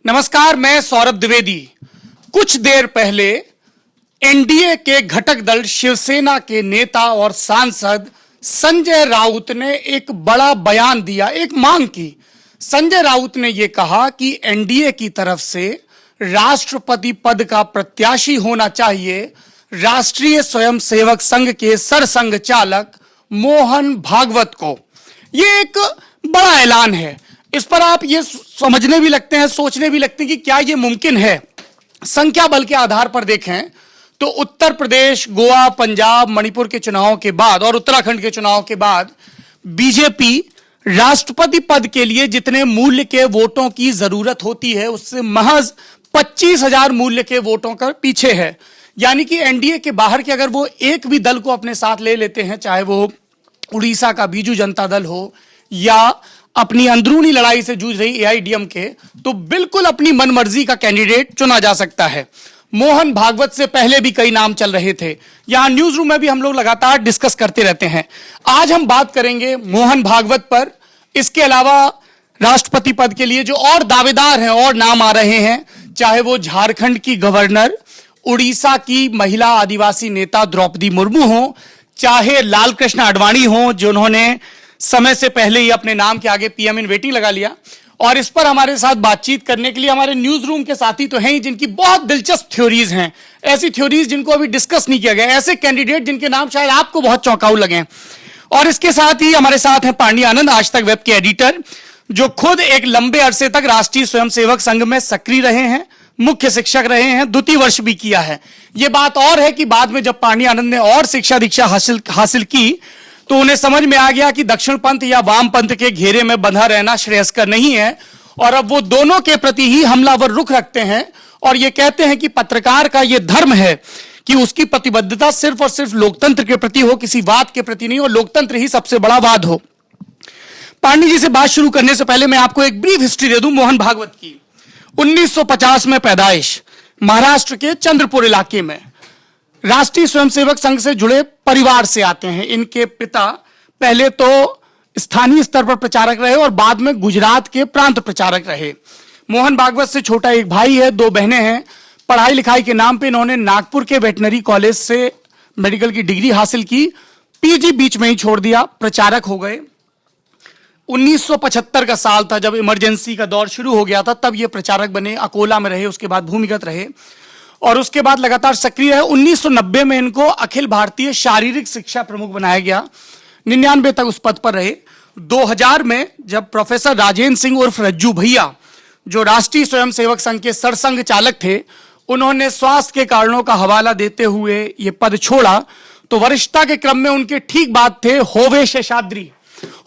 नमस्कार, मैं सौरभ द्विवेदी। कुछ देर पहले एनडीए के घटक दल शिवसेना के नेता और सांसद संजय राउत ने एक बड़ा बयान दिया, एक मांग की। संजय राउत ने यह कहा कि एनडीए की तरफ से राष्ट्रपति पद का प्रत्याशी होना चाहिए राष्ट्रीय स्वयंसेवक संघ के सरसंघ चालक मोहन भागवत को। यह एक बड़ा ऐलान है। इस पर आप ये समझने भी लगते हैं, सोचने भी लगते हैं कि क्या यह मुमकिन है। संख्या बल के आधार पर देखें तो उत्तर प्रदेश, गोवा, पंजाब, मणिपुर के चुनावों के बाद और उत्तराखंड के चुनाव के बाद बीजेपी राष्ट्रपति पद के लिए जितने मूल्य के वोटों की जरूरत होती है उससे महज 25,000 मूल्य के वोटों का पीछे है। यानी कि एनडीए के बाहर के अगर वो एक भी दल को अपने साथ ले लेते हैं, चाहे वो उड़ीसा का बीजू जनता दल हो या अपनी अंदरूनी लड़ाई से जूझ रही एआईडीएमके, तो बिल्कुल अपनी मनमर्जी का कैंडिडेट चुना जा सकता है। मोहन भागवत से पहले भी कई नाम चल रहे थे। यहां न्यूज रूम में भी हम लोग लगातार डिस्कस करते रहते हैं। आज हम बात करेंगे मोहन भागवत पर। इसके अलावा राष्ट्रपति पद के लिए जो और दावेदार हैं और नाम आ रहे हैं, चाहे वो झारखंड की गवर्नर, उड़ीसा की महिला आदिवासी नेता द्रौपदी मुर्मू हो, चाहे लाल कृष्ण आडवाणी हो जिन्होंने समय से पहले ही अपने नाम के आगे पीएम इन वेटिंग लगा लिया। और इस पर हमारे साथ बातचीत करने के लिए हमारे न्यूज रूम के साथी तो हैं ही जिनकी बहुत दिलचस्प थ्योरीज हैं, ऐसी थ्योरीज जिनको अभी डिस्कस नहीं किया गया, ऐसे कैंडिडेट जिनके नाम शायद आपको बहुत चौंकाऊ लगे। और इसके साथ ही हमारे साथ हैं पांडे आनंद, आज तक वेब के एडिटर, जो खुद एक लंबे अरसे तक राष्ट्रीय स्वयंसेवक संघ में सक्रिय रहे हैं, मुख्य शिक्षक रहे हैं, द्वितीय वर्ष भी किया है। यह बात और है कि बाद में जब पांडे आनंद ने और शिक्षा दीक्षा हासिल की तो उन्हें समझ में आ गया कि दक्षिण पंथ या वाम पंथ के घेरे में बंधा रहना श्रेयस्कर नहीं है, और अब वो दोनों के प्रति ही हमलावर रुख रखते हैं और ये कहते हैं कि पत्रकार का ये धर्म है कि उसकी प्रतिबद्धता सिर्फ और सिर्फ लोकतंत्र के प्रति हो, किसी वाद के प्रति नहीं, और लोकतंत्र ही सबसे बड़ा वाद हो। पांडे जी से बात शुरू करने से पहले मैं आपको एक ब्रीफ हिस्ट्री दे दूं मोहन भागवत की। 1950 में पैदाइश, महाराष्ट्र के चंद्रपुर इलाके में। राष्ट्रीय स्वयंसेवक संघ से जुड़े परिवार से आते हैं। इनके पिता पहले तो स्थानीय स्तर पर प्रचारक रहे और बाद में गुजरात के प्रांत प्रचारक रहे। मोहन भागवत से छोटा एक भाई है, 2 बहनें हैं। पढ़ाई लिखाई के नाम पे इन्होंने नागपुर के वेटनरी कॉलेज से मेडिकल की डिग्री हासिल की, पीजी बीच में ही छोड़ दिया, प्रचारक हो गए। 1975 का साल था जब इमरजेंसी का दौर शुरू हो गया था, तब ये प्रचारक बने। अकोला में रहे, उसके बाद भूमिगत रहे और उसके बाद लगातार सक्रिय है। 1990 में इनको अखिल भारतीय शारीरिक शिक्षा प्रमुख बनाया गया, 99 तक उस पद पर रहे। 2000 में जब प्रोफेसर राजेंद्र सिंह उर्फ रज्जू भैया, जो राष्ट्रीय स्वयंसेवक संघ के सरसंघ चालक थे, उन्होंने स्वास्थ्य के कारणों का हवाला देते हुए यह पद छोड़ा, तो वरिष्ठता के क्रम में उनके ठीक बाद थे होवे शेषाद्री।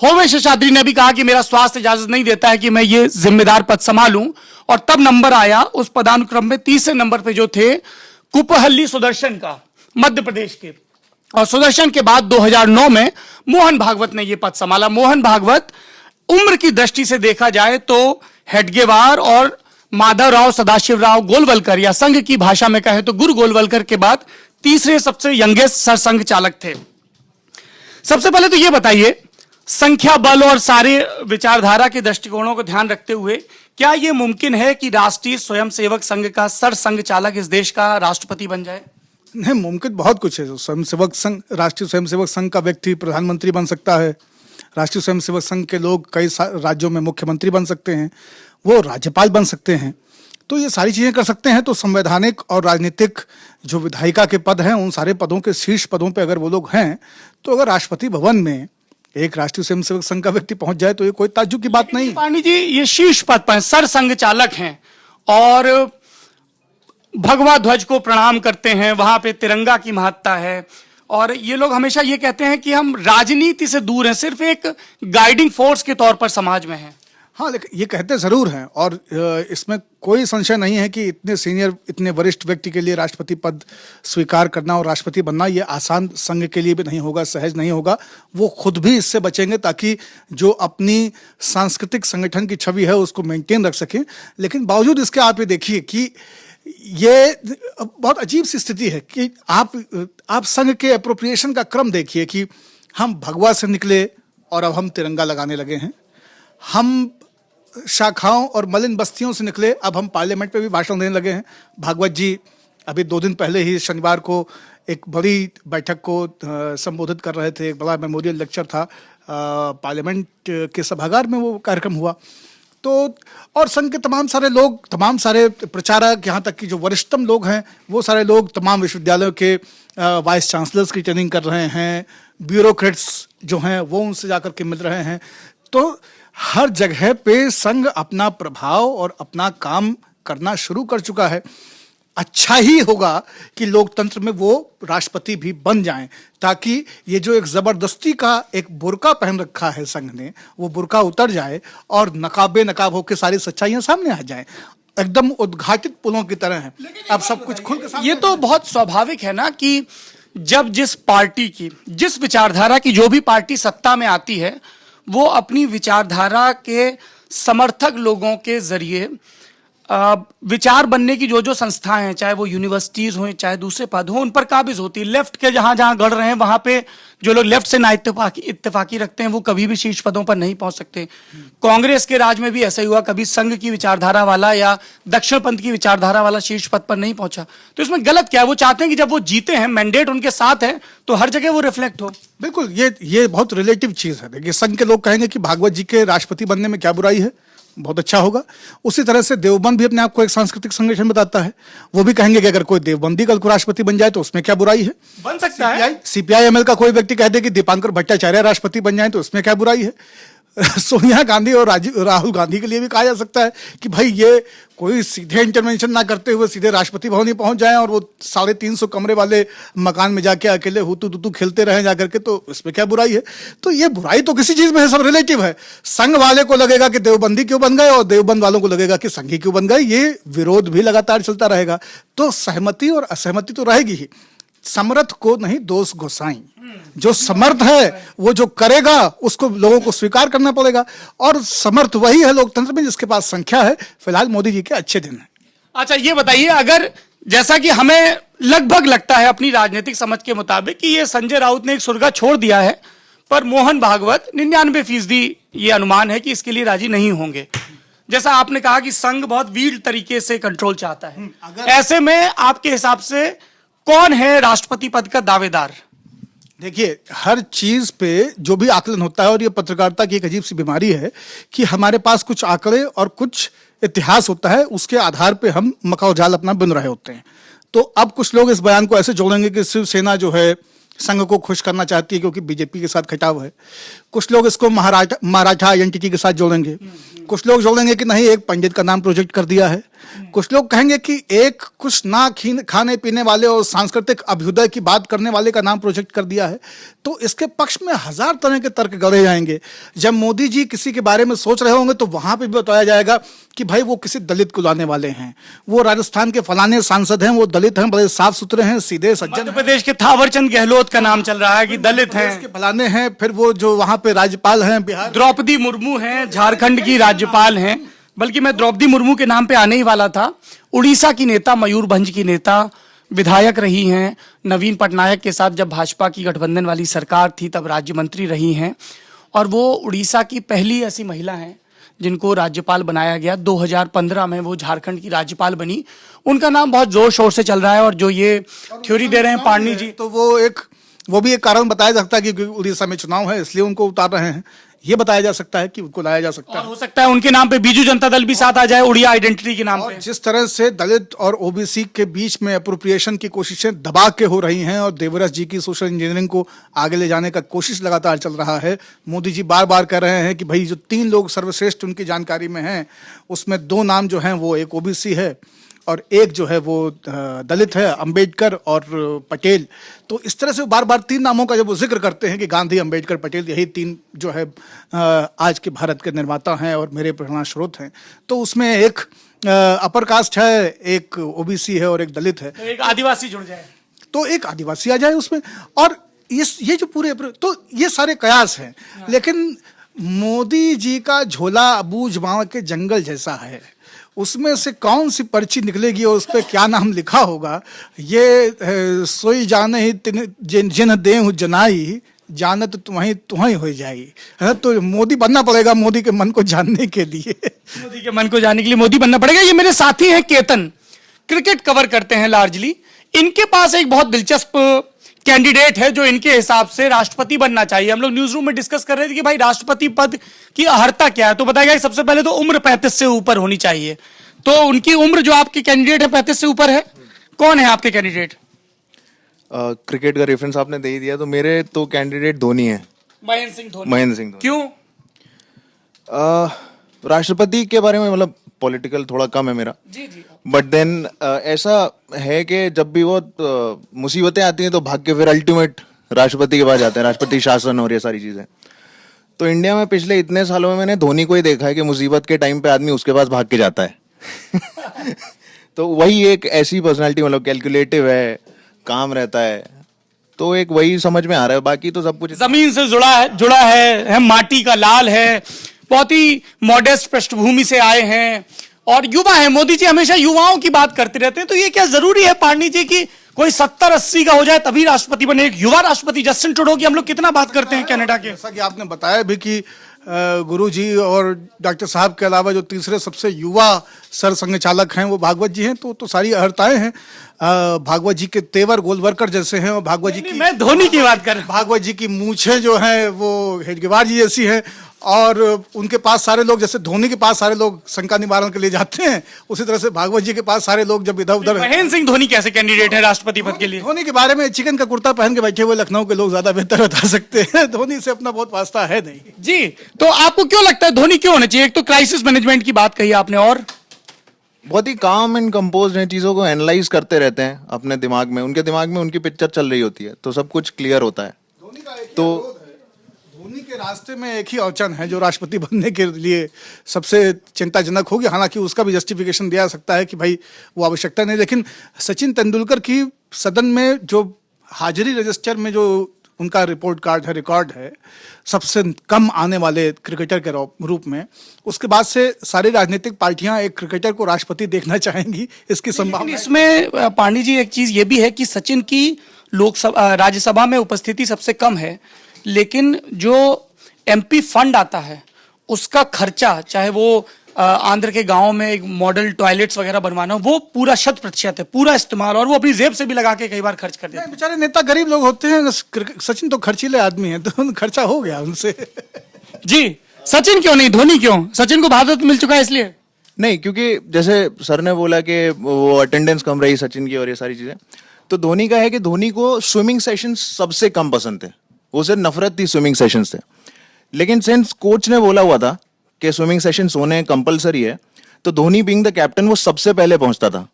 होवे शेषाद्री ने भी कहा कि मेरा स्वास्थ्य इजाजत नहीं देता है कि मैं ये जिम्मेदार पद संभालूं, और तब नंबर आया उस पदानुक्रम में तीसरे नंबर पे जो थे कुपहल्ली सुदर्शन का, मध्य प्रदेश के। और सुदर्शन के बाद 2009 में मोहन भागवत ने यह पद संभाला। मोहन भागवत उम्र की दृष्टि से देखा जाए तो हेडगेवार और माधवराव सदाशिवराव गोलवलकर, या संघ की भाषा में कहे तो गुरु गोलवलकर के बाद तीसरे सबसे यंगेस्ट सरसंघ चालक थे। सबसे पहले तो यह बताइए, संख्या बल और सारे विचारधारा के दृष्टिकोणों को ध्यान रखते हुए क्या यह मुमकिन है कि राष्ट्रीय स्वयंसेवक संघ का सरसंघ चालक इस देश का राष्ट्रपति बन जाए? नहीं, मुमकिन बहुत कुछ है। स्वयंसेवक संघ, राष्ट्रीय स्वयंसेवक संघ का व्यक्ति प्रधानमंत्री बन सकता है। राष्ट्रीय स्वयंसेवक संघ के लोग कई राज्यों में मुख्यमंत्री बन सकते हैं, वो राज्यपाल बन सकते हैं। तो ये सारी चीजें कर सकते हैं। तो संवैधानिक और राजनीतिक जो विधायिका के पद हैं, उन सारे पदों के शीर्ष पदों पर अगर वो लोग हैं, तो अगर राष्ट्रपति भवन में एक राष्ट्रीय स्वयंसेवक संघ का व्यक्ति पहुंच जाए तो ये कोई ताज्जुब की बात नहीं। पांडे जी, ये शीर्ष पद पर सरसंघ चालक हैं और भगवा ध्वज को प्रणाम करते हैं, वहां पे तिरंगा की महत्ता है, और ये लोग हमेशा ये कहते हैं कि हम राजनीति से दूर हैं, सिर्फ एक गाइडिंग फोर्स के तौर पर समाज में हैं। हाँ, लेकिन ये कहते जरूर हैं, और इसमें कोई संशय नहीं है कि इतने सीनियर, इतने वरिष्ठ व्यक्ति के लिए राष्ट्रपति पद स्वीकार करना और राष्ट्रपति बनना ये आसान संघ के लिए भी नहीं होगा, सहज नहीं होगा। वो खुद भी इससे बचेंगे ताकि जो अपनी सांस्कृतिक संगठन की छवि है उसको मेंटेन रख सकें। लेकिन बावजूद इसके आप ये देखिए कि ये बहुत अजीब सी स्थिति है कि आप संघ के अप्रोप्रिएशन का क्रम देखिए कि हम भगवा से निकले और अब हम तिरंगा लगाने लगे हैं। हम शाखाओं और मलिन बस्तियों से निकले, अब हम पार्लियामेंट में भी भाषण देने लगे हैं। भागवत जी अभी 2 दिन पहले ही शनिवार को एक बड़ी बैठक को संबोधित कर रहे थे। एक बड़ा मेमोरियल लेक्चर था, पार्लियामेंट के सभागार में वो कार्यक्रम हुआ। तो और संघ के तमाम सारे लोग, तमाम सारे प्रचारक, यहाँ तक कि जो वरिष्ठतम लोग हैं वो सारे लोग तमाम विश्वविद्यालयों के वाइस चांसलर्स की ट्रेनिंग कर रहे हैं, ब्यूरोक्रेट्स जो हैं वो उनसे जाकर के मिल रहे हैं। तो हर जगह पे संघ अपना प्रभाव और अपना काम करना शुरू कर चुका है। अच्छा ही होगा कि लोकतंत्र में वो राष्ट्रपति भी बन जाएं, ताकि ये जो एक जबरदस्ती का एक बुर्का पहन रखा है संघ ने, वो बुर्का उतर जाए और नकाबे नकाब होकर सारी सच्चाइयां सामने आ जाएं। एकदम उद्घाटित पुलों की तरह है, अब सब कुछ खुल के ये तो बहुत स्वाभाविक है ना कि जब जिस पार्टी की, जिस विचारधारा की जो भी पार्टी सत्ता में आती है, वो अपनी विचारधारा के समर्थक लोगों के जरिए विचार बनने की जो जो संस्थाएं हैं, चाहे वो यूनिवर्सिटीज हों चाहे दूसरे पद हों, उन पर काबिज होती है। लेफ्ट के जहां जहां गढ़ रहे हैं वहां पे जो लोग लेफ्ट से ना इत्तेफाकी रखते हैं वो कभी भी शीर्ष पदों पर नहीं पहुंच सकते। कांग्रेस के राज में भी ऐसा ही हुआ, कभी संघ की विचारधारा वाला या दक्षिण पंथ की विचारधारा वाला शीर्ष पद पर नहीं पहुंचा। तो इसमें गलत क्या है? वो चाहते हैं कि जब वो जीते हैं, मैंडेट उनके साथ है, तो हर जगह वो रिफ्लेक्ट हो। बिल्कुल, ये बहुत रिलेटिव चीज है। देखिए, संघ के लोग कहेंगे कि भागवत जी के राष्ट्रपति बनने में क्या बुराई है, बहुत अच्छा होगा। उसी तरह से देवबंद भी अपने आप को एक सांस्कृतिक संगठन बताता है, वो भी कहेंगे कि अगर कोई देवबंदी कल को राष्ट्रपति बन जाए तो उसमें क्या बुराई है। बन सकता है। सीपीआई एमएल का कोई व्यक्ति कह दे कि दीपांकर भट्टाचार्य राष्ट्रपति बन जाए तो उसमें क्या बुराई है। सोनिया गांधी और राहुल गांधी के लिए भी कहा जा सकता है कि भाई ये कोई सीधे इंटरवेंशन ना करते हुए सीधे राष्ट्रपति भवन ही पहुंच जाएं और वो 350 कमरे वाले मकान में जाके अकेले हुतू तुतू खेलते रहे जाकर के, तो इसमें क्या बुराई है। तो ये बुराई तो किसी चीज में है, सब रिलेटिव है। संघ वाले को लगेगा कि देवबंदी क्यों बन गए और देवबंद वालों को लगेगा कि संघी क्यों बन गए। ये विरोध भी लगातार चलता रहेगा। तो सहमति और असहमति तो रहेगी ही। समर्थ को नहीं दोष गोसाई, जो समर्थ है वो जो करेगा उसको लोगों को स्वीकार करना पड़ेगा, और समर्थ वही है लोकतंत्र में जिसके पास संख्या है। फिलहाल मोदी जी के अच्छे दिन हैं। अच्छा, ये बताइए, अगर जैसा कि हमें लगभग लगता है अपनी राजनीतिक समझ के मुताबिक कि ये संजय राउत ने एक सुरगा छोड़ दिया है, पर मोहन भागवत 99% ये अनुमान है कि इसके लिए राजी नहीं होंगे। जैसा आपने कहा कि संघ बहुत वीर तरीके से कंट्रोल चाहता है, ऐसे में आपके हिसाब से कौन है राष्ट्रपति पद का दावेदार? देखिए, हर चीज पे जो भी आकलन होता है, और ये पत्रकारिता की एक अजीब सी बीमारी है कि हमारे पास कुछ आंकड़े और कुछ इतिहास होता है, उसके आधार पे हम मकाऊ जाल अपना बुन रहे होते हैं। तो अब कुछ लोग इस बयान को ऐसे जोड़ेंगे कि शिवसेना जो है संघ को खुश करना चाहती है क्योंकि बीजेपी के साथ खटाव है। कुछ लोग इसको मराठा आइडेंटिटी के साथ जोड़ेंगे। कुछ लोग जोड़ेंगे कि नहीं, एक पंडित का नाम प्रोजेक्ट कर दिया है। कुछ लोग कहेंगे कि एक कुछ ना खाने पीने वाले और सांस्कृतिक अभ्युदय की बात करने वाले का नाम प्रोजेक्ट कर दिया है। तो इसके पक्ष में हजार तरह के तर्क गढ़े जाएंगे। जब मोदी जी किसी के बारे में सोच रहे होंगे तो वहां पे भी बताया जाएगा कि भाई वो किसी दलित को लाने वाले हैं, वो राजस्थान के फलाने सांसद हैं, वो दलित हैं, बड़े साफ सुथरे हैं, सीधे सज्जन। मध्य प्रदेश के थावरचंद गहलोत का नाम चल रहा है कि दलित हैं, फलाने हैं। फिर वो जो वहां पे राज्यपाल हैं बिहार, द्रौपदी मुर्मू हैं, झारखंड की राज्यपाल हैं। बल्कि मैं द्रौपदी मुर्मू के नाम पे आने ही वाला था। उड़ीसा की नेता, मयूरभंज की नेता, विधायक रही हैं। नवीन पटनायक के साथ जब भाजपा की गठबंधन वाली सरकार थी तब राज्य मंत्री रही हैं, और वो उड़ीसा की पहली ऐसी महिला हैं जिनको राज्यपाल बनाया गया। 2015 में वो झारखंड की राज्यपाल बनी। उनका नाम बहुत जोर शोर से चल रहा है, और जो ये थ्योरी दे रहे हैं पाणनी जी, तो वो भी एक कारण बताया जा सकता है कि उड़ीसा में चुनाव है इसलिए उनको उतार रहे हैं। ये बताया जा सकता है कि उनको लाया जा सकता है। हो सकता है उनके नाम पे बीजू जनता दल भी साथ आ जाए, उड़िया आइडेंटिटी के नाम पे। जिस तरह से दलित और ओबीसी के बीच में अप्रोप्रिएशन की कोशिशें दबा के हो रही हैं और देवरस जी की सोशल इंजीनियरिंग को आगे ले जाने का कोशिश लगातार चल रहा है। मोदी जी बार बार कह रहे हैं कि भाई जो 3 लोग सर्वश्रेष्ठ उनकी जानकारी में हैं, उसमें 2 नाम जो हैं वो एक ओबीसी है और एक जो है वो दलित है, अंबेडकर और पटेल। तो इस तरह से वो बार बार 3 नामों का जब वो जिक्र करते हैं कि गांधी, अंबेडकर, पटेल, यही 3 जो है आज के भारत के निर्माता हैं और मेरे प्रेरणा स्रोत हैं। तो उसमें एक अपर कास्ट है, एक ओबीसी है और एक दलित है। तो एक आदिवासी जुड़ जाए, तो एक आदिवासी आ जाए उसमें। और ये जो पूरे, तो ये सारे कयास हैं। लेकिन मोदी जी का झोला अबू जमावा के जंगल जैसा है, उसमें से कौन सी पर्ची निकलेगी और उस पर क्या नाम लिखा होगा, ये सोई जाने ही जिन देहु जनाई जाने तो तुम्हें हो जाएगी, है ना। तो मोदी बनना पड़ेगा मोदी के मन को जानने के लिए। मोदी के मन को जानने के लिए मोदी बनना पड़ेगा। ये मेरे साथी हैं केतन, क्रिकेट कवर करते हैं लार्जली। इनके पास एक बहुत दिलचस्प कैंडिडेट है जो इनके हिसाब से राष्ट्रपति बनना चाहिए। हम लोग न्यूज रूम में डिस्कस कर रहे थे कि भाई राष्ट्रपति पद की अहर्ता क्या है, तो बताया गया सबसे पहले तो उम्र 35 से ऊपर होनी चाहिए। तो उनकी उम्र जो आपके कैंडिडेट है 35 से ऊपर है। कौन है आपके कैंडिडेट? क्रिकेट का रेफरेंस आपने दे ही दिया, तो मेरे तो कैंडिडेट धोनी है। महेंद्र सिंह धोनी। महेंद्र सिंह धोनी। क्यों? राष्ट्रपति के बारे में मतलब पॉलिटिकल थोड़ा कम है मेरा, जी जी। बट देन ऐसा है कि जब भी वो मुसीबतें आती हैं तो भाग के फिर अल्टीमेट राष्ट्रपति के पास जाते हैं, राष्ट्रपति शासन और ये सारी चीजें। तो इंडिया में पिछले इतने सालों में मैंने धोनी को ही देखा है कि मुसीबत के टाइम पे आदमी उसके पास भाग के जाता है। तो वही एक ऐसी पर्सनालिटी, मतलब कैलकुलेटिव है, काम रहता है, तो एक वही समझ में आ रहा है। बाकी तो सब कुछ जमीन से जुड़ा है, माटी का लाल है, बहुत ही मॉडेस्ट पृष्ठभूमि से आए हैं और युवा है। मोदी जी हमेशा युवाओं की बात करते रहते हैं, तो ये क्या जरूरी है पांडे जी की कोई 70-80 का हो जाए तभी राष्ट्रपति बने? एक युवा राष्ट्रपति जस्टिन ट्रूडो की हम लोग कितना बात करते हैं कनाडा के। जैसा कि आपने बताया भी कि गुरुजी और डॉक्टर साहब के अलावा जो तीसरे सबसे युवा सर संघ चालक हैं वो भागवत जी हैं, तो सारी अहर्ताएं हैं। भागवत जी के तेवर गोलवरकर जैसे हैं और भागवत जी की, मैं धोनी की बात कर रहा हूं। भागवत जी की मूछें जो हैं वो हेडगेवार जी जैसी हैं और उनके पास सारे लोग, जैसे धोनी के पास सारे लोग शंका निवारण के लिए जाते हैं, उसी तरह से भागवत जी के पास सारे लोग जब इधर उधर। महेंद्र सिंह धोनी कैसे कैंडिडेट है राष्ट्रपति पद के लिए? धोनी के बारे में चिकन का कुर्ता पहन के बैठे हुए लखनऊ के लोग ज्यादा बेहतर बता सकते हैं। धोनी से अपना बहुत वास्ता है नहीं। जी, तो आपको क्यों लगता है धोनी क्यों होना चाहिए? एक तो क्राइसिस मैनेजमेंट की बात कही आपने, और बहुत ही काम एंड कंपोज हैं, चीजों को एनालाइज करते रहते हैं अपने दिमाग में, उनके दिमाग में उनकी पिक्चर चल रही होती है तो सब कुछ क्लियर होता है। तो धोनी के रास्ते में एक ही अड़चन है जो राष्ट्रपति बनने के लिए सबसे चिंताजनक होगी। हालांकि उसका भी जस्टिफिकेशन दिया जा सकता है कि भाई वो आवश्यकता नहीं, लेकिन सचिन तेंदुलकर की सदन में जो हाजिरी रजिस्टर में जो उनका रिपोर्ट कार्ड है, रिकॉर्ड है, सबसे कम आने वाले क्रिकेटर के रूप में, उसके बाद से सारी राजनीतिक पार्टियां एक क्रिकेटर को राष्ट्रपति देखना चाहेंगी, इसकी संभावना। इसमें पांडे जी एक चीज ये भी है कि सचिन की लोकसभा राज्यसभा में उपस्थिति सबसे कम है, लेकिन जो एमपी फंड आता है उसका खर्चा, चाहे वो आंध्र के गांव में एक मॉडल टॉयलेट्स वगैरह बनवाना, वो पूरा 100% है, पूरा इस्तेमाल, और वो अपनी जेब से भी लगा के कई बार खर्च कर देते हैं। बेचारे नेता गरीब लोग होते हैं, सचिन तो खर्चीले आदमी हैं, तो खर्चा हो गया उनसे। जी, सचिन क्यों नहीं, धोनी क्यों? सचिन को भारत मिल चुका है इसलिए नहीं, क्योंकि जैसे सर ने बोला कि वो अटेंडेंस कम रही सचिन की और ये सारी चीजें, तो धोनी का है कि धोनी को स्विमिंग सेशन सबसे कम पसंद थे, उसे नफरत थी स्विमिंग सेशन से। लेकिन सिंस कोच ने बोला हुआ था कि स्विमिंग सेशन होने कंपलसरी है, तो धोनी बीइंग द कैप्टन वो सबसे पहले पहुंचता था,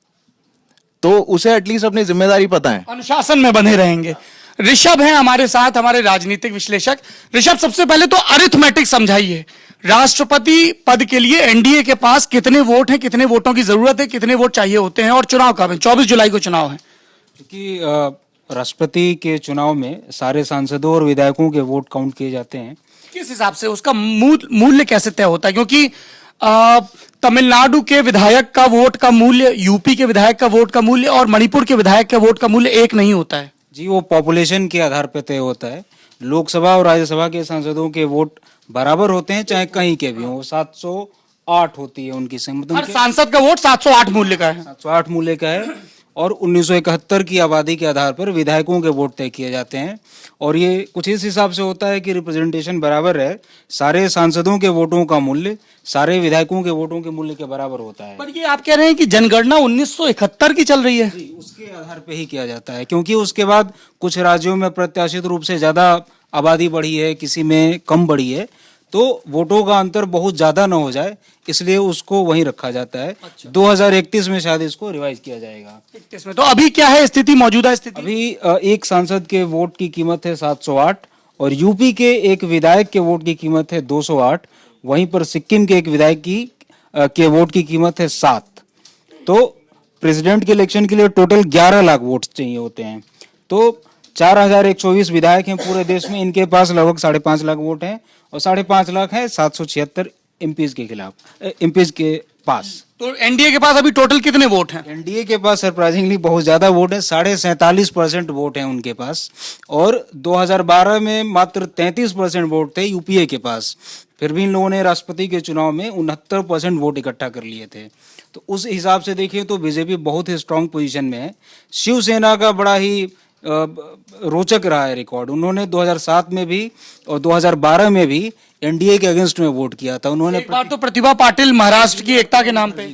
तो उसे एटलीस्ट अपनी जिम्मेदारी पता है, अनुशासन में बने रहेंगे। ऋषभ हैं हमारे साथ, हमारे राजनीतिक विश्लेषक। ऋषभ, सबसे पहले तो अरिथमेटिक समझाइए, राष्ट्रपति पद के लिए एनडीए के पास कितने वोट हैं, कितने वोटों की जरूरत है, कितने वोट चाहिए होते हैं, और चुनाव कब है? 24 जुलाई को चुनाव है। क्योंकि राष्ट्रपति के चुनाव में सारे सांसदों और विधायकों के वोट काउंट किए जाते हैं। किस हिसाब से उसका मूल्य कैसे तय होता है? क्योंकि तमिलनाडु के विधायक का वोट का मूल्य, यूपी के विधायक का वोट का मूल्य और मणिपुर के विधायक का वोट का मूल्य एक नहीं होता है। जी, वो पॉपुलेशन के आधार पर तय होता है। लोकसभा और राज्यसभा के सांसदों के वोट बराबर होते हैं, चाहे कहीं के भी हों। 708 होती है उनकी संख्या। हर सांसद का वोट 708 मूल्य का है। 708 मूल्य का है, और 1971 की आबादी के आधार पर विधायकों के वोट तय किए जाते हैं। और ये कुछ इस हिसाब से होता है कि रिप्रेजेंटेशन बराबर है, सारे सांसदों के वोटों का मूल्य सारे विधायकों के वोटों के मूल्य के बराबर होता है। पर ये आप कह रहे हैं कि जनगणना 1971 की चल रही है? जी, उसके आधार पर ही किया जाता है, क्योंकि उसके बाद कुछ राज्यों में प्रत्याशित रूप से ज्यादा आबादी बढ़ी है, किसी में कम बढ़ी है, तो वोटों का अंतर बहुत ज्यादा न हो जाए, इसलिए उसको वहीं रखा जाता है। 2031 में शायद इसको रिवाइज किया जाएगा। 31 में। तो अभी क्या है स्थिति, मौजूदा स्थिति? अभी एक सांसद के वोट की कीमत है 708, और यूपी के एक विधायक के वोट की कीमत है 208, वहीं पर सिक्किम के एक विधायक के वोट की कीमत है 7। तो प्रेसिडेंट के इलेक्शन के लिए टोटल 11 लाख वोट चाहिए होते हैं। तो 4124 विधायक हैं पूरे देश में, इनके पास लगभग 5.5 लाख वोट हैं, और 5.5 लाख है 776 एमपीज के खिलाफ, एमपीज के पास। तो एनडीए के पास अभी टोटल कितने वोट हैं? एनडीए के पास सरप्राइजिंगली बहुत ज्यादा वोट है, 47.5% वोट है उनके पास। और 2012 में मात्र 33% वोट थे यूपीए के पास। फिर भी इन लोगों ने राष्ट्रपति के चुनाव में 69% वोट इकट्ठा कर लिए थे। तो उस हिसाब से देखिए तो बीजेपी बहुत ही स्ट्रांग पोजीशन में है। शिवसेना का बड़ा ही रोचक रहा है रिकॉर्ड। उन्होंने 2007 में भी और 2012 में भी एनडीए के अगेंस्ट में वोट किया था। उन्होंने एक बार तो प्रतिभा पाटिल महाराष्ट्र की एकता के नाम पे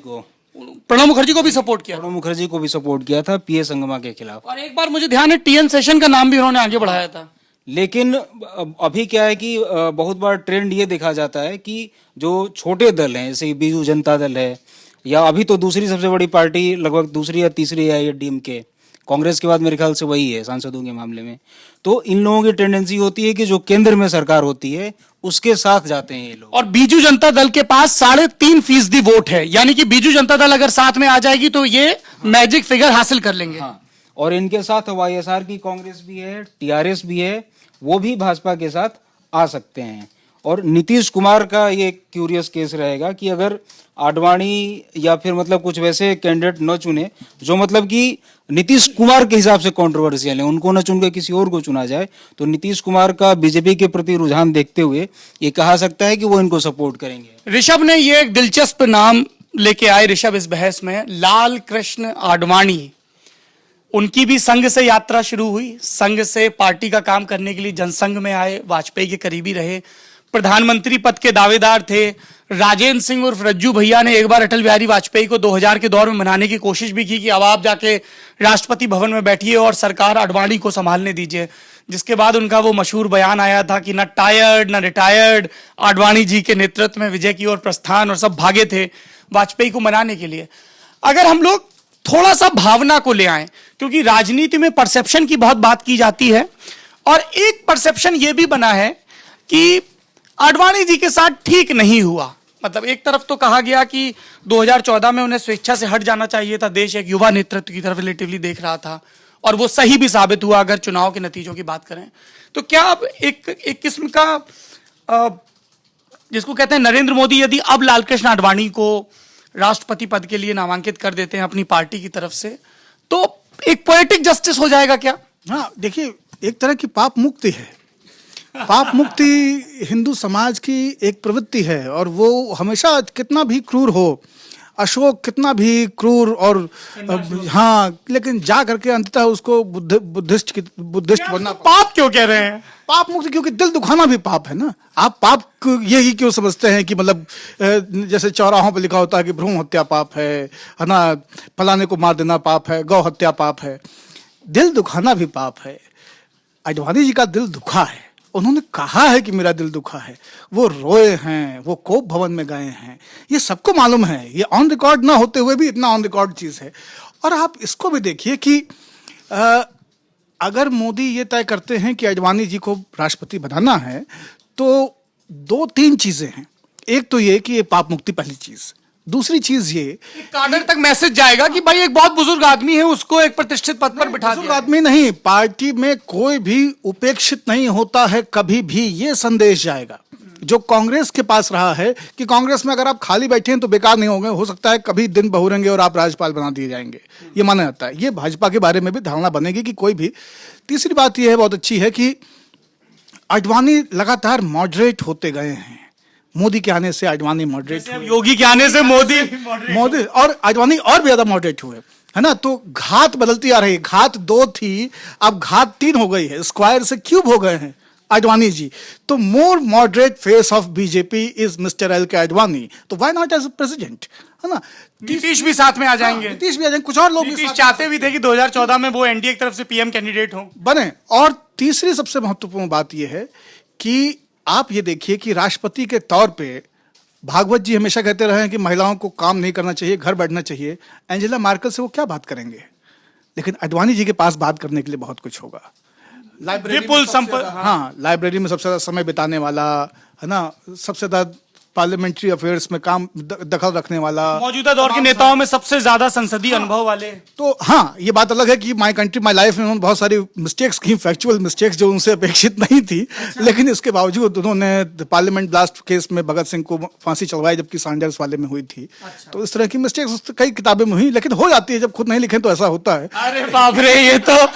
प्रणब मुखर्जी को भी सपोर्ट किया, प्रणब मुखर्जी को भी सपोर्ट किया था पीए संगमा के खिलाफ। और एक बार मुझे ध्यान है टीएन सेशन का नाम भी उन्होंने आगे बढ़ाया था। लेकिन अभी क्या है कि बहुत बार ट्रेंड ये देखा जाता है कि जो छोटे दल हैं, जैसे बीजू जनता दल है, या अभी तो दूसरी सबसे बड़ी पार्टी लगभग दूसरी या तीसरी है डीएमके, कांग्रेस के बाद मेरे ख्याल से वही है सांसदों के मामले में। तो इन लोगों की टेंडेंसी होती है कि जो केंद्र में सरकार होती है उसके साथ जाते हैं ये लोग। और बीजू जनता दल के पास 3.5% वोट है, यानी कि बीजू जनता दल अगर साथ में आ जाएगी तो ये मैजिक फिगर हासिल कर लेंगे। हाँ, और इनके साथ वाईएसआर की कांग्रेस भी है, टीआरएस भी है, वो भी भाजपा के साथ आ सकते हैं। और नीतीश कुमार का ये क्यूरियस केस रहेगा कि अगर आडवाणी या फिर मतलब कुछ वैसे कैंडिडेट न चुने जो मतलब कि नीतीश कुमार के हिसाब से कंट्रोवर्शियल है, उनको न चुन के किसी और को चुना जाए, तो नीतीश कुमार का बीजेपी के प्रति रुझान देखते हुए ये कहा सकता है कि वो इनको सपोर्ट करेंगे। ऋषभ ने ये एक दिलचस्प नाम लेके आए ऋषभ इस बहस में, लाल कृष्ण आडवाणी। उनकी भी संघ से यात्रा शुरू हुई, संघ से पार्टी का काम करने के लिए जनसंघ में आए, वाजपेयी के करीबी रहे, प्रधानमंत्री पद के दावेदार थे। राजेंद्र सिंह उर्फ रज्जू भैया ने एक बार अटल बिहारी वाजपेयी को 2000 के दौर में मनाने की कोशिश भी की कि अब आप जाके राष्ट्रपति भवन में बैठिए और सरकार आडवाणी को संभालने दीजिए। जिसके बाद उनका वो मशहूर बयान आया था कि न टायर्ड न रिटायर्ड, आडवाणी जी के नेतृत्व में विजय की ओर प्रस्थान, और सब भागे थे वाजपेयी को मनाने के लिए। अगर हम लोग थोड़ा सा भावना को ले आए, क्योंकि राजनीति में परसेप्शन की बहुत बात की जाती है, और एक परसेप्शन यह भी बना है कि आडवाणी जी के साथ ठीक नहीं हुआ। मतलब एक तरफ तो कहा गया कि 2014 में उन्हें स्वेच्छा से हट जाना चाहिए था, देश एक युवा नेतृत्व की तरफ रिलेटिवली देख रहा था, और वो सही भी साबित हुआ अगर चुनाव के नतीजों की बात करें तो। क्या अब एक किस्म का जिसको कहते हैं नरेंद्र मोदी यदि अब लालकृष्ण आडवाणी को राष्ट्रपति पद के लिए नामांकित कर देते हैं अपनी पार्टी की तरफ से, तो एक पोएटिक जस्टिस हो जाएगा क्या? हाँ, देखिए, एक तरह की पाप मुक्ति है। पाप मुक्ति हिंदू समाज की एक प्रवृत्ति है, और वो हमेशा कितना भी क्रूर हो, अशोक कितना भी क्रूर और हाँ, लेकिन जा करके अंततः उसको बुद्धिस्ट बनना। पाप क्यों कह रहे हैं? पाप मुक्ति, क्योंकि दिल दुखाना भी पाप है ना। आप पाप यही क्यों समझते हैं कि मतलब जैसे चौराहों पे लिखा होता है कि भ्रूण हत्या पाप है ना, फलाने को मार देना पाप है, गौ हत्या पाप है। दिल दुखाना भी पाप है। आडवाणी जी का दिल दुखा है, उन्होंने कहा है कि मेरा दिल दुखा है, वो रोए हैं, वो कोप भवन में गए हैं, ये सबको मालूम है, ये ऑन रिकॉर्ड ना होते हुए भी इतना ऑन रिकॉर्ड चीज है। और आप इसको भी देखिए कि अगर मोदी ये तय करते हैं कि आडवाणी जी को राष्ट्रपति बनाना है, तो 2-3 चीजें हैं। एक तो ये कि ये पाप मुक्ति, पहली चीज। दूसरी चीज ये काडर तक मैसेज जाएगा कि भाई एक बहुत बुजुर्ग आदमी है, उसको एक प्रतिष्ठित पद पर बिठा बुजुर्ग आदमी नहीं, पार्टी में कोई भी उपेक्षित नहीं होता है कभी भी, ये संदेश जाएगा जो कांग्रेस के पास रहा है कि कांग्रेस में अगर आप खाली बैठे हैं तो बेकार नहीं होंगे, हो सकता है कभी दिन बहुरेंगे और आप राज्यपाल बना दिए जाएंगे, ये माना जाता है। ये भाजपा के बारे में भी धारणा बनेगी कि कोई भी। तीसरी बात यह है, बहुत अच्छी है, कि आडवाणी लगातार मॉडरेट होते गए हैं। मोदी के आने से आडवाणी मॉडरेट हुए, योगी के आने से मोदी और आडवाणी और भी ज्यादा मॉडरेट हुए, है ना। तो घात बदलती आ रही है, घात 2 थी, अब घात 3 हो गई है, स्क्वायर से क्यूब हो गए हैं आडवाणी जी। तो more moderate face of BJP is mister L K Advani, तो व्हाई नॉट एज प्रेसिडेंट, है ना। नीतीश भी साथ में आ जाएंगे, नीतीश भी आ जाएंगे, कुछ और लोग नीतीश चाहते भी थे कि 2014 में वो एनडीए की तरफ से पीएम कैंडिडेट हो बने। और तीसरी सबसे महत्वपूर्ण बात यह है कि आप ये देखिए कि राष्ट्रपति के तौर पे भागवत जी हमेशा कहते रहे हैं कि महिलाओं को काम नहीं करना चाहिए, घर बैठना चाहिए। एंजेला मार्केल से वो क्या बात करेंगे? लेकिन आडवाणी जी के पास बात करने के लिए बहुत कुछ होगा। लाइब्रेरी में सबसे ज्यादा समय बिताने वाला, है ना, सबसे ज्यादा पार्लियामेंट्री अफेयर्स में काम दखल रखने वाला, मौजूदा दौर के नेताओं में सबसे ज्यादा संसदीय अनुभव वाले। तो हाँ, ये बात अलग है कि माय कंट्री माय लाइफ में उन्होंने बहुत सारी मिस्टेक्स की, फैक्चुअल मिस्टेक्स जो उनसे अपेक्षित नहीं थी, लेकिन इसके बावजूद उन्होंने पार्लियामेंट ब्लास्ट केस में भगत सिंह को फांसी चलवाई, जबकि सैंडर्स वाले में हुई थी। तो इस तरह की मिस्टेक्स कई किताबें में हुई, लेकिन हो जाती है, जब खुद नहीं लिखें तो ऐसा होता है। अरे बाप रे, ये तो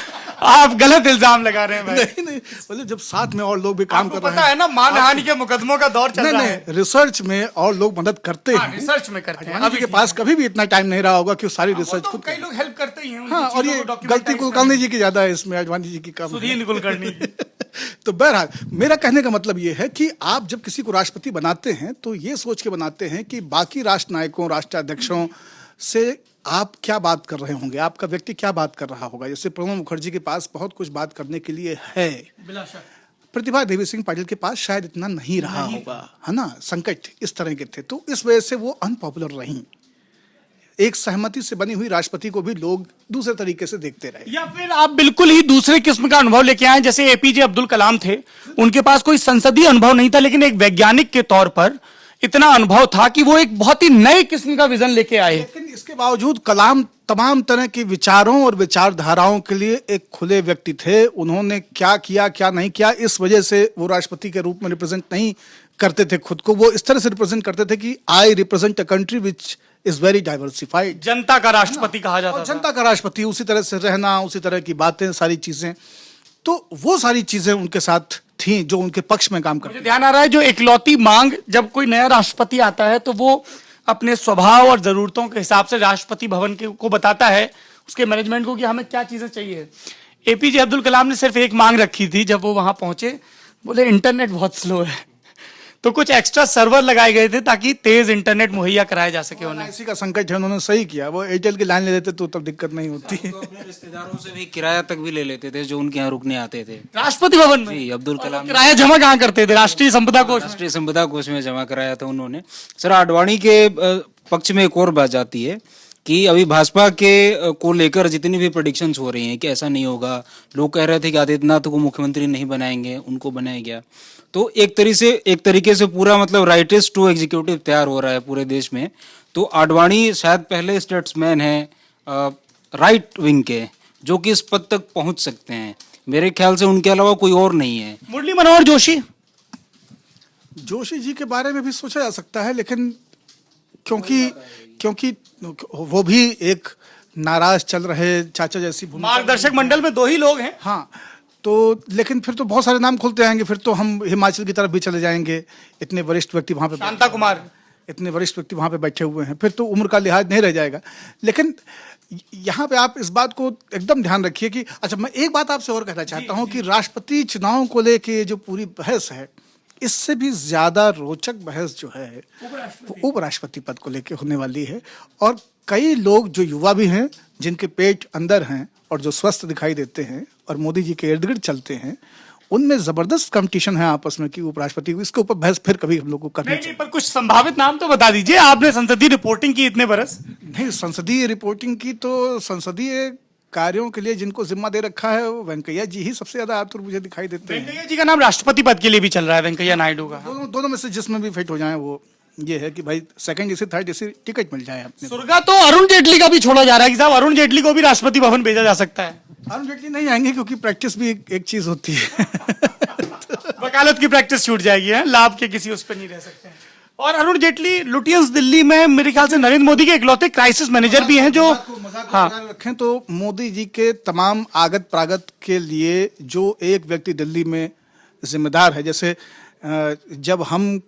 आप गलत इल्जाम लगा रहे हैं भाई। नहीं, मतलब जब साथ में और लोग भी काम कर रहे पता हैं, है ना, मानहानि के मुकदमों का दौर चल रहा है। रिसर्च में और लोग मदद करते हैं, रिसर्च में करते हैं। अभी के पास कभी भी इतना टाइम नहीं रहा होगा कि वो सारी रिसर्च खुद कई लोग हेल्प करते ही हैं। हाँ, और ये गलती कुलकर्णी जी की ज्यादा है इसमें, आडवाणी जी की कम है। सुधीर कुलकर्णी। तो बहरहाल मेरा कहने का मतलब ये है कि आप जब किसी को राष्ट्रपति बनाते हैं तो ये सोच के बनाते हैं कि बाकी राष्ट्र नायकों, राष्ट्राध्यक्षों से आप क्या बात कर रहे होंगे, आपका व्यक्ति क्या बात कर रहा होगा। जैसे प्रणब मुखर्जी के पास बहुत कुछ बात करने के लिए है, प्रतिभा देवी सिंह पाटिल के पास शायद इतना नहीं रहा होगा, है ना, संकट इस तरह के थे, तो इस वजह से वो अनपॉपुलर रहीं। एक सहमति से बनी हुई राष्ट्रपति को भी लोग दूसरे तरीके से देखते रहे। या फिर आप बिल्कुल ही दूसरे किस्म का अनुभव लेके आए, जैसे एपीजे अब्दुल कलाम थे, उनके पास कोई संसदीय अनुभव नहीं था, लेकिन एक वैज्ञानिक के तौर पर इतना अनुभव था कि वो एक बहुत ही नए किस्म का विजन लेके आए। लेकिन इसके बावजूद कलाम तमाम तरह के विचारों और विचारधाराओं के लिए एक खुले व्यक्ति थे। उन्होंने क्या किया, क्या नहीं किया, इस वजह से वो राष्ट्रपति के रूप में रिप्रेजेंट नहीं करते थे खुद को। वो इस तरह से रिप्रेजेंट करते थे कि I represent a country which is very diversified. जनता का राष्ट्रपति कहा जाता और था। जनता का राष्ट्रपति, उसी तरह से रहना, उसी तरह की बातें, सारी चीजें, तो वो सारी चीजें उनके साथ थी जो उनके पक्ष में काम करती। मुझे ध्यान आ रहा है, जो इकलौती मांग जब कोई नया राष्ट्रपति आता है तो वो अपने स्वभाव और जरूरतों के हिसाब से राष्ट्रपति भवन को बताता है, उसके मैनेजमेंट को, कि हमें क्या चीजें चाहिए। एपीजे अब्दुल कलाम ने सिर्फ एक मांग रखी थी जब वो वहां पहुंचे, बोले इंटरनेट बहुत स्लो है, तो कुछ एक्स्ट्रा सर्वर लगाए गए थे ताकि तेज इंटरनेट मुहैया कराया जा सके उन्हें। इसी का संकट है, उन्होंने सही किया। वो एयरटेल की लाइन ले लेते तो तब दिक्कत नहीं होती। तो अपने रिश्तेदारों से भी किराया तक भी ले लेते थे जो उनके यहाँ रुकने आते थे राष्ट्रपति भवन में। जी, अब्दुल कलाम किराया जमा कहाँ करते थे? राष्ट्रीय संपदा कोष। राष्ट्रीय संपदा कोष में जमा कराया था उन्होंने। सर, आडवाणी के पक्ष में एक और बात जाती है कि अभी भाजपा के को लेकर जितनी भी प्रेडिक्शंस हो रही हैं कि ऐसा नहीं होगा, लोग कह रहे थे कि आदित्यनाथ को मुख्यमंत्री नहीं बनाएंगे, उनको बनाया गया, तो एक तरीके से पूरा मतलब राइटिस्ट टू एग्जीक्यूटिव तैयार हो रहा है पूरे देश में। तो आडवाणी शायद पहले स्टेट्समैन है राइट विंग के जो कि इस पद तक पहुंच सकते हैं। मेरे ख्याल से उनके अलावा कोई और नहीं है। मुरली मनोहर जोशी जी के बारे में भी सोचा जा सकता है, लेकिन क्योंकि वो भी एक नाराज चल रहे चाचा जैसी भूमिका, मार्गदर्शक मंडल में 2 ही लोग हैं। हाँ, तो लेकिन फिर तो बहुत सारे नाम खुलते आएंगे, फिर तो हम हिमाचल की तरफ भी चले जाएंगे। इतने वरिष्ठ व्यक्ति वहां पे, शांता कुमार, इतने वरिष्ठ व्यक्ति वहां पे बैठे हुए हैं, फिर तो उम्र का लिहाज नहीं रह जाएगा। लेकिन यहाँ पे आप इस बात को एकदम ध्यान रखिए कि, अच्छा, मैं एक बात आपसे और कहना चाहता हूँ कि राष्ट्रपति चुनाव को लेके जो पूरी बहस है, इससे भी ज्यादा रोचक बहस जो है वो उपराष्ट्रपति पद को लेके होने वाली है। और कई लोग जो युवा भी हैं, जिनके पेट अंदर हैं और जो स्वस्थ दिखाई देते हैं और मोदी जी के इर्द गिर्द चलते हैं, उनमें जबरदस्त कंपटीशन है आपस में कि उपराष्ट्रपति, इसके ऊपर बहस फिर कभी हम लोग को करनी चाहिए। पर कुछ संभावित नाम तो बता दीजिए। आपने संसदीय रिपोर्टिंग की इतने बरस। नहीं, संसदीय रिपोर्टिंग की तो संसदीय कार्यों के लिए जिनको जिम्मा दे रखा है वो वेंकैया जी ही सबसे ज्यादा आतुर मुझे दिखाई देते हैं। वेंकैया जी का नाम राष्ट्रपति पद के लिए भी चल रहा है, वेंकैया नायडू का। दोनों में से जिसमें भी फिट हो जाए वो ये है कि भाई second AC, third AC ticket मिल जाए अपने। सुरगा तो अरुण जेटली का भी छोड़ा जा रहा है कि साहब अरुण जेटली को भी राष्ट्रपति भवन भेजा जा सकता है। अरुण जेटली नहीं आएंगे क्योंकि प्रैक्टिस भी एक चीज होती है। वकालत की प्रैक्टिस छूट जाएगी, है, लाभ के किसी उस पर नहीं रह सकते हैं। और अरुण जेटली लुटियंस दिल्ली में मेरे ख्याल से नरेंद्र मोदी के इकलौते क्राइसिस मैनेजर भी हैं जो, हाँ, रखें तो मोदी जी के तमाम आगत प्रागत के लिए जो एक व्यक्ति दिल्ली में जिम्मेदार है, जैसे जब हम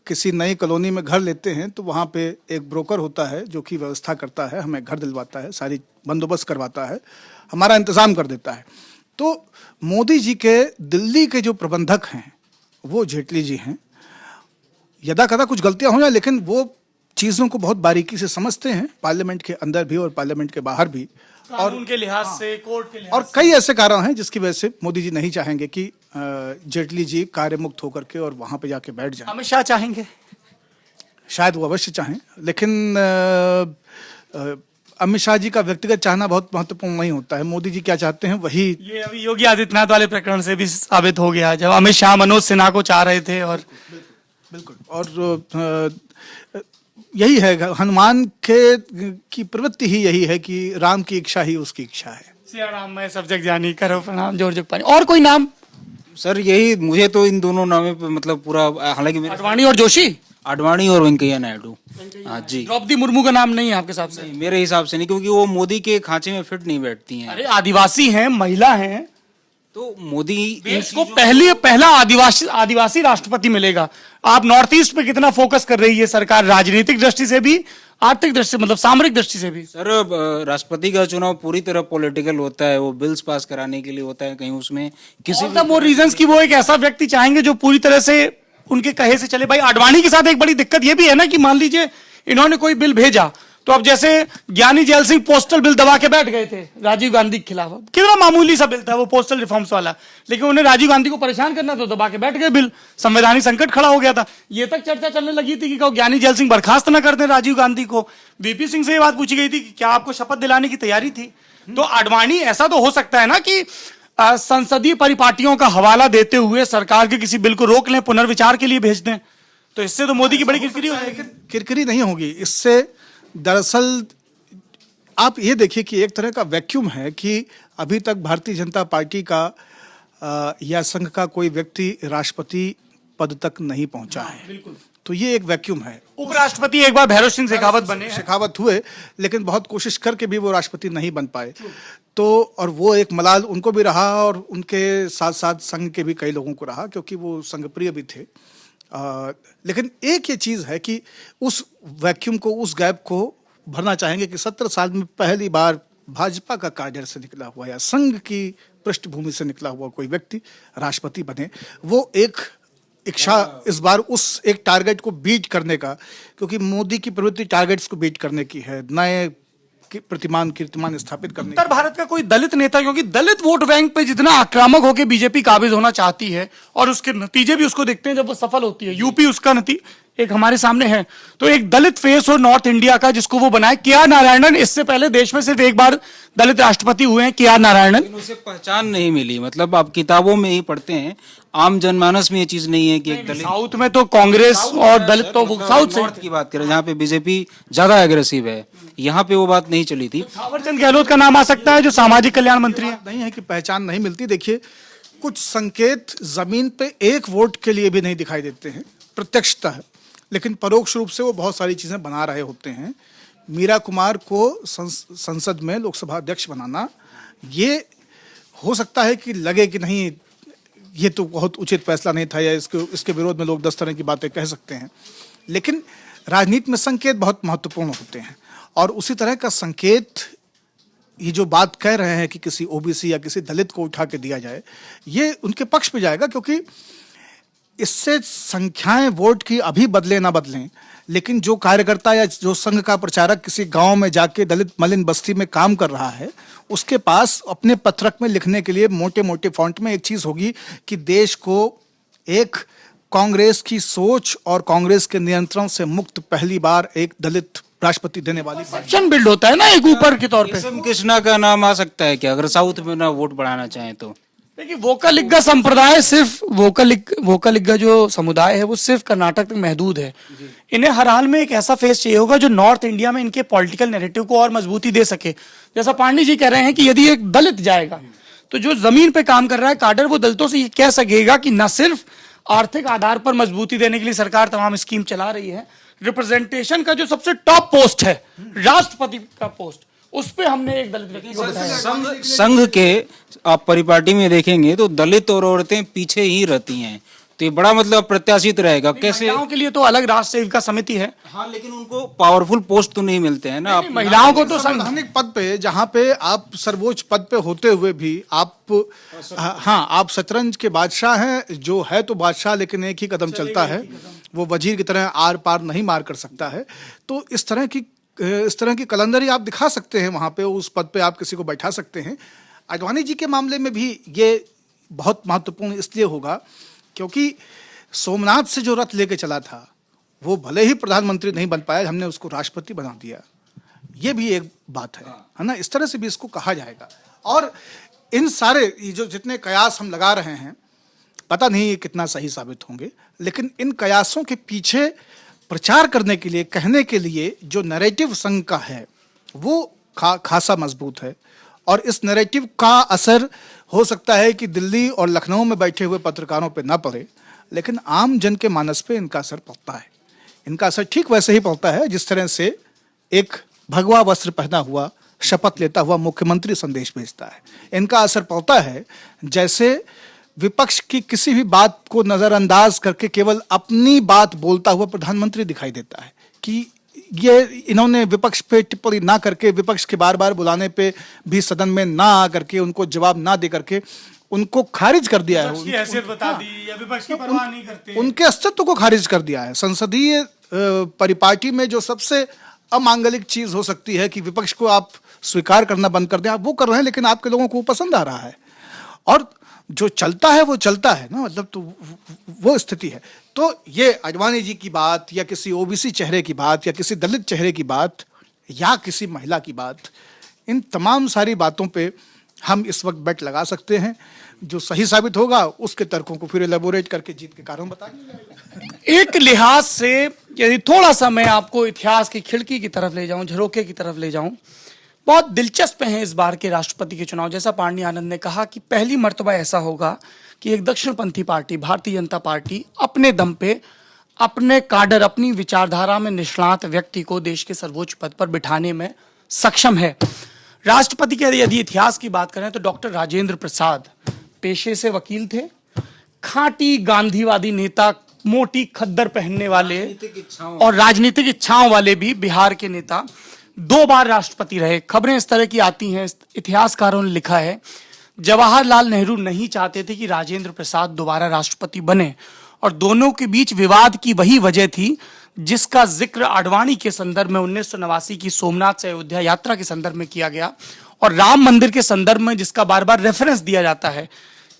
किसी नई कॉलोनी में घर लेते हैं तो वहाँ पे एक ब्रोकर होता है जो कि व्यवस्था करता है, हमें घर दिलवाता है, सारी बंदोबस्त करवाता है, हमारा इंतजाम कर देता है। तो मोदी जी के दिल्ली के जो प्रबंधक हैं वो जेटली जी हैं। यदा कदा कुछ गलतियां हो जाए, लेकिन वो चीजों को बहुत बारीकी से समझते हैं, पार्लियामेंट के अंदर भी और पार्लियामेंट के बाहर भी, और उनके लिहाज से, कोर्ट के लिहाज और कई ऐसे कारण हैं जिसकी वजह से मोदी जी नहीं चाहेंगे कि जेटली जी कार्य मुक्त होकर के और वहां पे जाके बैठ जाएं। अमित शाह चाहेंगे, शायद वो अवश्य चाहें, लेकिन अमित शाह जी का व्यक्तिगत चाहना बहुत महत्वपूर्ण नहीं होता है। मोदी जी क्या चाहते हैं वही, ये अभी योगी आदित्यनाथ वाले प्रकरण से भी साबित हो गया, जब अमित शाह मनोज सिन्हा को चाह रहे थे और बिल्कुल। और यही है, हनुमान के की प्रवृत्ति ही यही है कि राम की इच्छा ही उसकी इच्छा है। सिया राम मैं सब जग जानी, करो प्रणाम जोर जग पानी। और कोई नाम? सर यही, मुझे तो इन दोनों नामों पे मतलब पूरा, हालांकि मेरे आडवाणी और जोशी? आडवाणी और वेंकैया नायडू। हाँ जी। द्रौपदी मुर्मू का नाम नहीं है आपके हिसाब से? नहीं, मेरे हिसाब से नहीं, क्योंकि वो मोदी के खांचे में फिट नहीं बैठती हैं। अरे आदिवासी हैं, महिला हैं, तो मोदी देश को पहला आदिवासी राष्ट्रपति मिलेगा। आप नॉर्थ ईस्ट पे कितना फोकस कर रही है सरकार, राजनीतिक दृष्टि से भी, आर्थिक दृष्टि से, मतलब सामरिक दृष्टि से भी? सर राष्ट्रपति का चुनाव पूरी तरह पॉलिटिकल होता है, वो बिल्स पास कराने के लिए होता है, कहीं उसमें किसी ऑल द मोर रीजंस कि वो एक ऐसा व्यक्ति चाहेंगे जो पूरी तरह से उनके कहे से चले। भाई आडवाणी के साथ एक बड़ी दिक्कत ये भी है ना कि मान लीजिए इन्होंने कोई बिल भेजा, तो अब जैसे ज्ञानी जैल सिंह पोस्टल बिल दबा के बैठ गए थे राजीव गांधी के खिलाफ, कितना मामूली सा बिल था वो पोस्टल रिफॉर्म्स वाला, लेकिन उन्हें राजीव गांधी को परेशान करना तो दबा के बैठ गए बिल, संवैधानिक संकट खड़ा हो गया था। ये तक चर्चा चलने लगी थी कि ज्ञानी जैल सिंह बर्खास्त न कर दें राजीव गांधी को। वीपी सिंह से ये बात पूछी गई थी कि क्या आपको शपथ दिलाने की तैयारी थी? तो आडवाणी, ऐसा तो हो सकता है ना कि संसदीय परिपाटियों का हवाला देते हुए सरकार के किसी बिल को रोक लें, पुनर्विचार के लिए भेज दें, तो इससे तो मोदी की बड़ी किरकिरी हो जाएगी। किरकिरी नहीं होगी इससे। दरअसल आप ये देखिए कि एक तरह का वैक्यूम है कि अभी तक भारतीय जनता पार्टी का या संघ का कोई व्यक्ति राष्ट्रपति पद तक नहीं पहुंचा है। बिल्कुल। तो ये एक वैक्यूम है। उपराष्ट्रपति एक बार भैरव सिंह शेखावत बने, शेखावत हुए, लेकिन बहुत कोशिश करके भी वो राष्ट्रपति नहीं बन पाए। तो और वो एक मलाल उनको भी रहा और उनके साथ साथ संघ के भी कई लोगों को रहा, क्योंकि वो संघ प्रिय भी थे। लेकिन एक ये चीज है कि उस वैक्यूम को, उस गैप को भरना चाहेंगे कि 17 साल में पहली बार भाजपा का काडर से निकला हुआ या संघ की पृष्ठभूमि से निकला हुआ कोई व्यक्ति राष्ट्रपति बने। वो एक इच्छा इस बार उस एक टारगेट को बीट करने का, क्योंकि मोदी की प्रवृत्ति टारगेट्स को बीट करने की है, नए कीर्तिमान स्थापित करने। उत्तर भारत का कोई दलित नेता, क्योंकि दलित वोट बैंक पे जितना आक्रामक होकर बीजेपी काबिज होना चाहती है और उसके नतीजे भी उसको देखते हैं जब वो सफल होती है, यूपी उसका एक हमारे सामने है, तो एक दलित फेस हो नॉर्थ इंडिया का जिसको वो बनाए। के.आर. नारायणन इससे पहले देश में सिर्फ एक बार दलित राष्ट्रपति हुए हैं, के.आर. नारायणन। उसे पहचान नहीं मिली, मतलब आप किताबों में ही पढ़ते हैं, आम जनमानस में ये चीज नहीं है कि एक दलित। साउथ में तो कांग्रेस और दलित तो साउथ से नॉर्थ की बात करें जहाँ पे बीजेपी ज्यादा एग्रेसिव है, यहाँ पे वो बात नहीं चली थी। थावरचंद गहलोत का नाम आ सकता है जो सामाजिक कल्याण मंत्री है। नहीं है कि पहचान नहीं मिलती। देखिए, कुछ संकेत जमीन पे एक वोट के लिए भी नहीं दिखाई देते हैं प्रत्यक्षतः, लेकिन परोक्ष रूप से वो बहुत सारी चीजें बना रहे होते हैं। मीरा कुमार को संसद में लोकसभा अध्यक्ष बनाना, ये हो सकता है कि लगे कि नहीं ये तो बहुत उचित फैसला नहीं था, या इसके विरोध में लोग 10 तरह की बातें कह सकते हैं, लेकिन राजनीति में संकेत बहुत महत्वपूर्ण होते हैं। और उसी तरह का संकेत, ये जो बात कह रहे हैं कि किसी ओबीसी या किसी दलित को उठा के दिया जाए, ये उनके पक्ष में जाएगा, क्योंकि इससे संख्याएं वोट की अभी बदले ना बदलें, लेकिन जो कार्यकर्ता या जो संघ का प्रचारक किसी गांव में जाके दलित मलिन बस्ती में काम कर रहा है, उसके पास अपने पत्रक में लिखने के लिए मोटे मोटे फॉन्ट में एक चीज होगी कि देश को एक कांग्रेस की सोच और कांग्रेस के नियंत्रण से मुक्त पहली बार एक दलित राष्ट्रपति देने वाली परसेप्शन बिल्ड होता है ना एक ऊपर के तौर पे। केशव कृष्णा का नाम आ सकता है क्या, अगर साउथ में ना वोट बढ़ाना चाहें तो? देखिए, वोकलिगा संप्रदाय सिर्फ वोकलिगा जो समुदाय है वो सिर्फ कर्नाटक तक महदूद है। इन्हें हर हाल में एक ऐसा फेस चाहिए होगा जो नॉर्थ इंडिया में इनके पॉलिटिकल नैरेटिव को और मजबूती दे सके। जैसा पांडे जी कह रहे हैं कि यदि एक दलित जाएगा तो जो जमीन पे काम कर रहा है काडर, वो दलितों से ये कह सकेगा कि न सिर्फ आर्थिक आधार पर मजबूती देने के लिए सरकार तमाम स्कीम चला रही है, रिप्रेजेंटेशन का जो सबसे टॉप पोस्ट है, राष्ट्रपति का पोस्ट, उस पे हमने एक दलित व्यक्ति को बताया। संघ के आप परिपाटी में देखेंगे तो दलित और औरतें पीछे ही रहती हैं, तो ये बड़ा मतलब प्रत्याशित रहेगा। कैसे? महिलाओं के लिए तो अलग राष्ट्र सेविका समिति है। हाँ, लेकिन उनको पावरफुल पोस्ट तो नहीं मिलते हैं ना। आप महिलाओं को तो संवैधानिक पद पे, जहाँ पे आप सर्वोच्च पद पे होते हुए भी आप, हाँ, आप शतरंज के बादशाह हैं, जो है तो बादशाह लेकिन एक ही कदम चलता है, वो वजीर की तरह आर पार नहीं मार कर सकता है। तो इस तरह की कलंदरी आप दिखा सकते हैं वहां पे, उस पद पे आप किसी को बैठा सकते हैं। आडवाणी जी के मामले में भी ये बहुत महत्वपूर्ण इसलिए होगा क्योंकि सोमनाथ से जो रथ लेके चला था, वो भले ही प्रधानमंत्री नहीं बन पाया, हमने उसको राष्ट्रपति बना दिया। ये भी एक बात है ना, इस तरह से भी इसको कहा जाएगा। और इन सारे जो जितने कयास हम लगा रहे हैं, पता नहीं ये कितना सही साबित होंगे, लेकिन इन कयासों के पीछे प्रचार करने के लिए, कहने के लिए जो नैरेटिव संघ का है वो खासा मजबूत है। और इस नैरेटिव का असर हो सकता है कि दिल्ली और लखनऊ में बैठे हुए पत्रकारों पे ना पड़े, लेकिन आम जन के मानस पे इनका असर पड़ता है। इनका असर ठीक वैसे ही पड़ता है जिस तरह से एक भगवा वस्त्र पहना हुआ, शपथ लेता हुआ मुख्यमंत्री संदेश भेजता है। इनका असर पड़ता है जैसे विपक्ष की किसी भी बात को नजरअंदाज करके केवल अपनी बात बोलता हुआ प्रधानमंत्री दिखाई देता है कि ये इन्होंने विपक्ष पे टिप्पणी ना करके, विपक्ष के बार बार बुलाने पे भी सदन में ना आ करके, उनको जवाब ना दे करके उनको खारिज कर दिया है। की हैसियत बता दी या विपक्ष की परवाह नहीं करते, उनके अस्तित्व को खारिज कर दिया है। संसदीय परिपाटी में जो सबसे अमांगलिक चीज हो सकती है कि विपक्ष को आप स्वीकार करना बंद कर दें, आप वो कर रहे हैं, लेकिन आपके लोगों को वो पसंद आ रहा है और जो चलता है वो चलता है ना, मतलब तो वो स्थिति है। तो ये आडवाणी जी की बात या किसी ओबीसी चेहरे की बात या किसी दलित चेहरे की बात या किसी महिला की बात, इन तमाम सारी बातों पे हम इस वक्त बेट लगा सकते हैं। जो सही साबित होगा उसके तर्कों को फिर एलेबोरेट करके जीत के कारण बताएंगे। एक लिहाज से यदि थोड़ा सा मैं आपको इतिहास की खिड़की की तरफ ले जाऊं, झरोके की तरफ ले जाऊं, बहुत दिलचस्प हैं इस बार के राष्ट्रपति के चुनाव। जैसा पांडे आनंद ने कहा कि पहली मर्तबा ऐसा होगा कि एक दक्षिणपंथी पार्टी, भारतीय जनता पार्टी, अपने दम पे, अपने काडर, अपनी विचारधारा में निष्णात व्यक्ति को देश के सर्वोच्च पद पर बिठाने में सक्षम है। राष्ट्रपति के यदि इतिहास की बात करें तो डॉक्टर राजेंद्र प्रसाद पेशे से वकील थे, खांटी गांधीवादी नेता, मोटी खद्दर पहनने वाले और राजनीतिक इच्छाओं वाले भी बिहार के नेता, 2 बार राष्ट्रपति रहे। खबरें इस तरह की आती हैं, इतिहासकारों ने लिखा है जवाहरलाल नेहरू नहीं चाहते थे कि राजेंद्र प्रसाद दोबारा राष्ट्रपति बने और दोनों के बीच विवाद की वही वजह थी जिसका जिक्र आडवाणी के संदर्भ में 1989 की सोमनाथ से अयोध्या यात्रा के संदर्भ में किया गया और राम मंदिर के संदर्भ में जिसका बार बार रेफरेंस दिया जाता है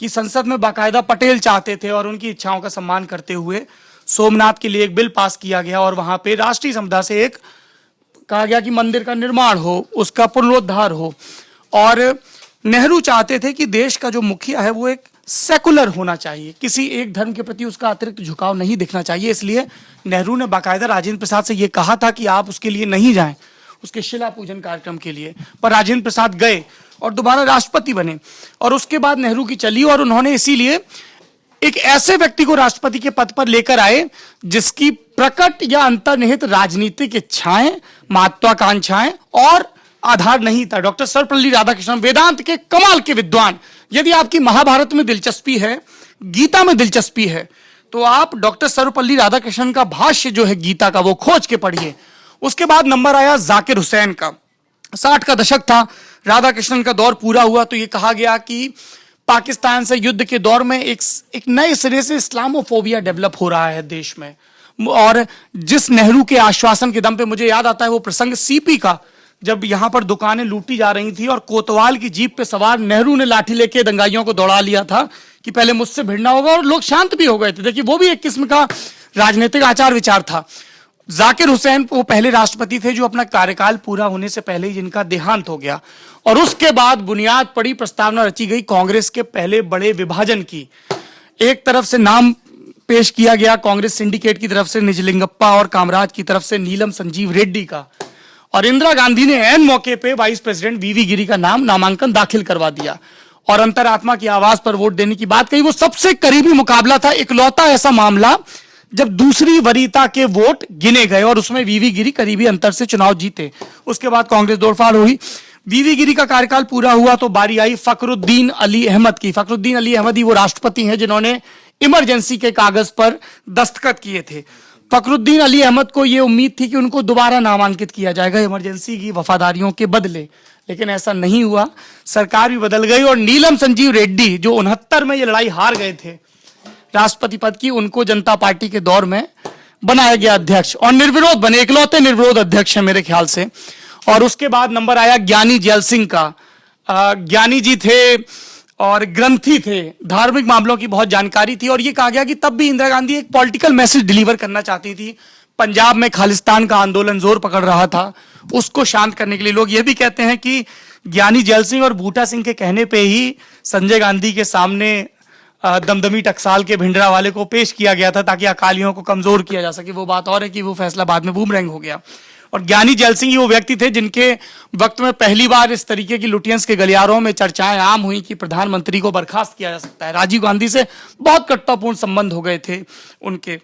कि संसद में बाकायदा पटेल चाहते थे और उनकी इच्छाओं का सम्मान करते हुए सोमनाथ के लिए एक बिल पास किया गया और वहां पे राष्ट्रीय समुदाय से एक कहा गया कि मंदिर का निर्माण हो, उसका पुनरुद्धार हो। और नेहरू चाहते थे कि देश का जो मुखिया है वो एक सेकुलर होना चाहिए, किसी एक धर्म के प्रति उसका अतिरिक्त झुकाव नहीं दिखना चाहिए। इसलिए नेहरू ने बाकायदा राजेंद्र प्रसाद से यह कहा था कि आप उसके लिए नहीं जाएं, उसके शिला पूजन कार्यक्रम के लिए, पर राजेंद्र प्रसाद गए और दोबारा राष्ट्रपति बने। और उसके बाद नेहरू की चली और उन्होंने इसीलिए एक ऐसे व्यक्ति को राष्ट्रपति के पद पर लेकर आए जिसकी प्रकट या अंतर्निहित राजनीतिक इच्छाएं, महत्वाकांक्षाएं और आधार नहीं था। डॉक्टर सर्वपल्ली राधाकृष्णन, वेदांत के कमाल के विद्वान। यदि आपकी महाभारत में दिलचस्पी है, गीता में दिलचस्पी है, तो आप डॉक्टर सर्वपल्ली राधाकृष्णन का भाष्य जो है गीता का वो खोज के पढ़िए। उसके बाद नंबर आया जाकिर हुसैन का। 60 का दशक था, राधाकृष्णन का दौर पूरा हुआ तो यह कहा गया कि पाकिस्तान से युद्ध के दौर में एक नए सिरे से इस्लामोफोबिया डेवलप हो रहा है देश में। और जिस नेहरू के आश्वासन के दम पे, मुझे याद आता है वो प्रसंग सीपी का, जब यहां पर दुकानें लूटी जा रही थी और कोतवाल की जीप पे सवार नेहरू ने लाठी लेके दंगाइयों को दौड़ा लिया था कि पहले मुझसे भिड़ना होगा, और लोग शांत भी हो गए थे। देखिए वो भी एक किस्म का राजनीतिक आचार विचार था। जाकिर हुसैन वो पहले राष्ट्रपति थे जो अपना कार्यकाल पूरा होने से पहले ही जिनका देहांत हो गया, और उसके बाद बुनियाद पड़ी, प्रस्तावना रची गई कांग्रेस के पहले बड़े विभाजन की। एक तरफ से नाम पेश किया गया कांग्रेस सिंडिकेट की तरफ से निजलिंगप्पा और कामराज की तरफ से नीलम संजीव रेड्डी का, और इंदिरा गांधी ने ऐन मौके पे वाइस प्रेसिडेंट वीवी गिरी का नामांकन दाखिल करवा दिया और अंतरात्मा की आवाज पर वोट देने की बात कही। वो सबसे करीबी मुकाबला था, इकलौता ऐसा मामला जब दूसरी वरीयता के वोट गिने गए और उसमें वीवी गिरी करीबी अंतर से चुनाव जीते। उसके बाद कांग्रेस दौड़फाड़ हुई। वीवी गिरी का कार्यकाल पूरा हुआ तो बारी आई फखरुद्दीन अली अहमद की। फखरुद्दीन अली अहमद ही वो राष्ट्रपति हैं जिन्होंने इमरजेंसी के कागज पर दस्तखत किए थे। फखरुद्दीन अली अहमद को यह उम्मीद थी कि उनको दोबारा नामांकित किया जाएगा इमरजेंसी की वफादारियों के बदले, लेकिन ऐसा नहीं हुआ। सरकार भी बदल गई और नीलम संजीव रेड्डी जो 69 में ये लड़ाई हार गए थे राष्ट्रपति पद की, उनको जनता पार्टी के दौर में बनाया गया अध्यक्ष और निर्विरोध बने, इकलौते निर्विरोध अध्यक्ष है मेरे ख्याल से। और उसके बाद नंबर आया ज्ञानी जैल सिंह का। ज्ञानी जी थे और ग्रंथी थे, धार्मिक मामलों की बहुत जानकारी थी, और यह कहा गया कि तब भी इंदिरा गांधी एक पॉलिटिकल मैसेज डिलीवर करना चाहती थी। पंजाब में खालिस्तान का आंदोलन जोर पकड़ रहा था, उसको शांत करने के लिए लोग यह भी कहते हैं कि ज्ञानी जैल सिंह और बूटा सिंह के कहने पे ही संजय गांधी के सामने दमदमी टकसाल के भिंडरा वाले को पेश किया गया था ताकि अकालियों को कमजोर किया जा सके। वो बात और है कि वो फैसला बाद में बूमरैंग हो गया। और ज्ञानी जैल सिंह ही वो व्यक्ति थे जिनके वक्त में पहली बार इस तरीके की लुटियंस के गलियारों में चर्चाएं आम हुई कि प्रधानमंत्री को बर्खास्त किया जा सकता है। राजीव गांधी से बहुत कट्टापूर्ण संबंध हो गए थे उनके।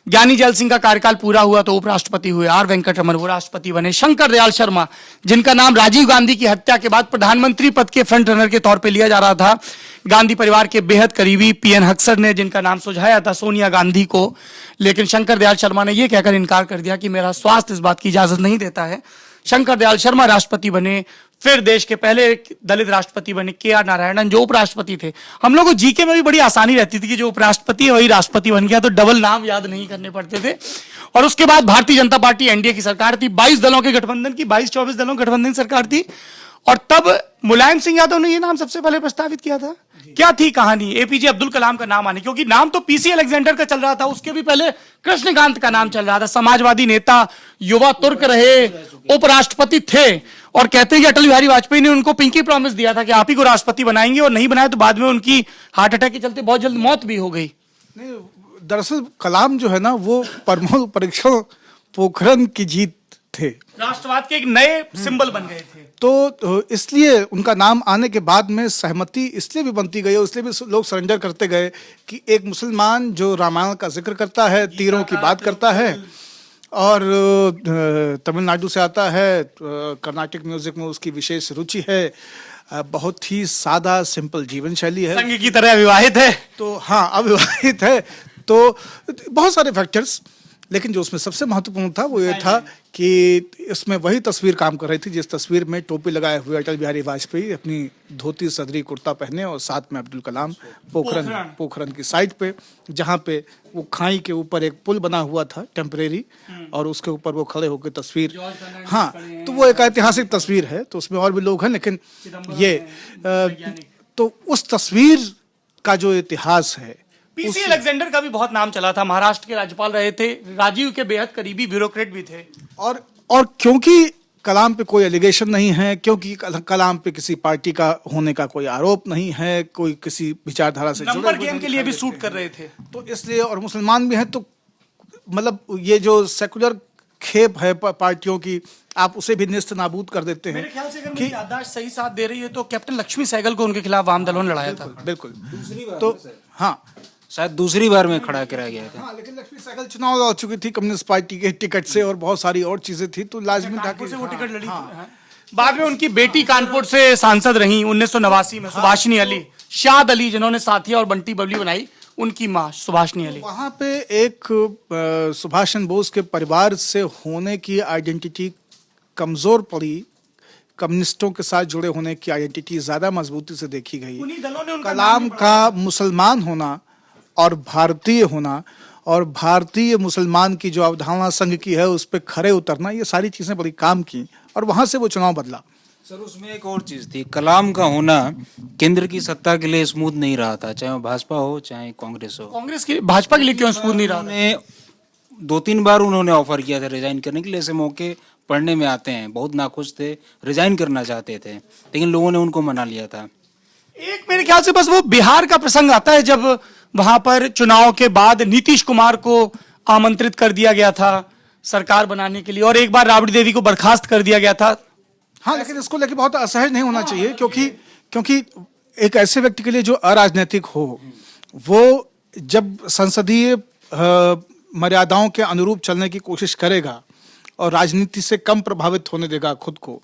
ज्ञानी जैल सिंह का कार्यकाल पूरा हुआ तो उपराष्ट्रपति हुए आर वेंकटरमन, वो राष्ट्रपति बने। शंकर दयाल शर्मा, जिनका नाम राजीव गांधी की हत्या के बाद प्रधानमंत्री पद के फ्रंट रनर के तौर पे लिया जा रहा था, गांधी परिवार के बेहद करीबी पीएन हक्सर ने जिनका नाम सुझाया था सोनिया गांधी को, लेकिन शंकर दयाल शर्मा ने यह कहकर इनकार कर दिया कि मेरा स्वास्थ्य इस बात की इजाजत नहीं देता है। शंकर दयाल शर्मा राष्ट्रपति बने। फिर देश के पहले दलित राष्ट्रपति बने के.आर. नारायणन, जो उपराष्ट्रपति थे। हम लोगों को जीके में भी बड़ी आसानी रहती थी कि जो उपराष्ट्रपति है वही राष्ट्रपति बन गया, तो डबल नाम याद नहीं करने पड़ते थे। और उसके बाद भारतीय जनता पार्टी एनडीए की सरकार थी, 22 दलों के गठबंधन की, 22-24 दलों के गठबंधन की सरकार थी। और तब मुलायम सिंह यादव ने यह नाम सबसे पहले प्रस्तावित किया था। क्या थी कहानी? एपीजे अब्दुल कलाम का नाम आने, क्योंकि नाम तो पीसी अलेक्जेंडर का चल रहा था, उसके भी पहले कृष्णकांत का नाम चल रहा था। समाजवादी नेता, युवा तुर्क रहे, उपराष्ट्रपति थे, और कहते हैं कि अटल बिहारी वाजपेयी ने उनको पिंकी प्रॉमिस दिया था कि आप ही को राष्ट्रपति बनाएंगे, और नहीं बनाया तो बाद में उनकी हार्ट अटैक के चलते बहुत जल्द मौत भी हो गई। नहीं, दरअसल कलाम जो है ना वो परमाणु परीक्षण पोखरण की जीत थे, राष्ट्रवाद के एक नए सिंबल बन गए थे। तो इसलिए उनका नाम आने के बाद में सहमति इसलिए भी बनती गई, इसलिए भी लोग सरेंडर करते गए कि एक मुसलमान जो रामायण का जिक्र करता है, तीरों की बात करता है, और तमिलनाडु से आता है, कर्नाटक म्यूजिक में उसकी विशेष रुचि है, बहुत ही सादा सिंपल जीवन शैली है, संघ की तरह विवाहित है, तो हाँ अविवाहित है, तो बहुत सारे फैक्टर्स। लेकिन जो उसमें सबसे महत्वपूर्ण था वो ये था कि इसमें वही तस्वीर काम कर रही थी जिस तस्वीर में टोपी लगाए हुए अटल बिहारी वाजपेयी अपनी धोती सदरी कुर्ता पहने और साथ में अब्दुल कलाम पोखरण की साइड पे, जहाँ पे वो खाई के ऊपर एक पुल बना हुआ था टेम्परेरी, और उसके ऊपर वो खड़े होकर तस्वीर, हाँ, तो वो एक ऐतिहासिक तस्वीर है। तो उसमें और भी लोग हैं, लेकिन ये तो उस तस्वीर का जो इतिहास है, पीसी अलेक्जेंडर का भी बहुत नाम चला था, महाराष्ट्र के राज्यपाल रहे थे, राजीव के बेहद करीबी ब्यूरोक्रेट भी थे। और क्योंकि कलाम पे कोई एलिगेशन नहीं है, क्योंकि कलाम पे किसी पार्टी का होने का कोई आरोप नहीं है, कोई किसी विचारधारा से नंबर गेम के लिए भी सूट कर रहे थे, तो इसलिए, और मुसलमान भी हैं, तो मतलब ये जो सेकुलर खेप है पार्टियों की, आप उसे भी निस्त नाबूद कर देते हैं। मेरे ख्याल से अगर मेरी याददाश्त सही साथ दे रही है तो कैप्टन लक्ष्मी सहगल को उनके खिलाफ वाम दलों ने लड़ाया था। बिल्कुल, तो हाँ, शायद दूसरी बार में खड़ा कराया गया था। हाँ, लेकिन लक्ष्मी सहगल चुनाव लड़ चुकी थी कम्युनिस्ट पार्टी के टिकट से, और बहुत सारी और चीजें थी, तो लाजमी था कि वो टिकट लड़ी। बाद में उनकी बेटी कानपुर से सांसद रही 1989 में, सुभाषनी अली, शाद अली जिन्होंने साथिया और बंटी बबली बनाई, उनकी मां सुभाषनी अली। वहां पे एक सुभाष चंद्र बोस के परिवार से होने की आइडेंटिटी कमजोर पड़ी, कम्युनिस्टों के साथ जुड़े होने की आइडेंटिटी ज्यादा मजबूती से देखी गई। कलाम का मुसलमान होना और भारतीय होना, और भारतीय मुसलमान की जो अवधारणा संघ की है उस पर खरे उतरना, ये सारी चीजें बड़ी काम की, और वहां से वो चुनाव बदला। सर, उसमें एक और चीज थी, कलाम का होना केंद्र की सत्ता के लिए स्मूथ नहीं रहा था, चाहे वो भाजपा हो चाहे कांग्रेस हो। कांग्रेस की भाजपा के लिए क्यों स्मूथ नहीं रहा? 2-3 बार उन्होंने ऑफर किया था रिजाइन करने के लिए, ऐसे मौके पढ़ने में आते हैं। बहुत नाखुश थे, रिजाइन करना चाहते थे, लेकिन लोगों ने उनको मना लिया था। एक मेरे ख्याल से बस वो बिहार का प्रसंग आता है जब वहां पर चुनाव के बाद नीतीश कुमार को आमंत्रित कर दिया गया था सरकार बनाने के लिए, और एक बार राबड़ी देवी को बर्खास्त कर दिया गया था। हाँ, लेकिन इसको लेके बहुत असहज नहीं होना चाहिए, क्योंकि एक ऐसे व्यक्ति के लिए जो अराजनीतिक हो, वो जब संसदीय मर्यादाओं के अनुरूप चलने की कोशिश करेगा और राजनीति से कम प्रभावित होने देगा खुद को,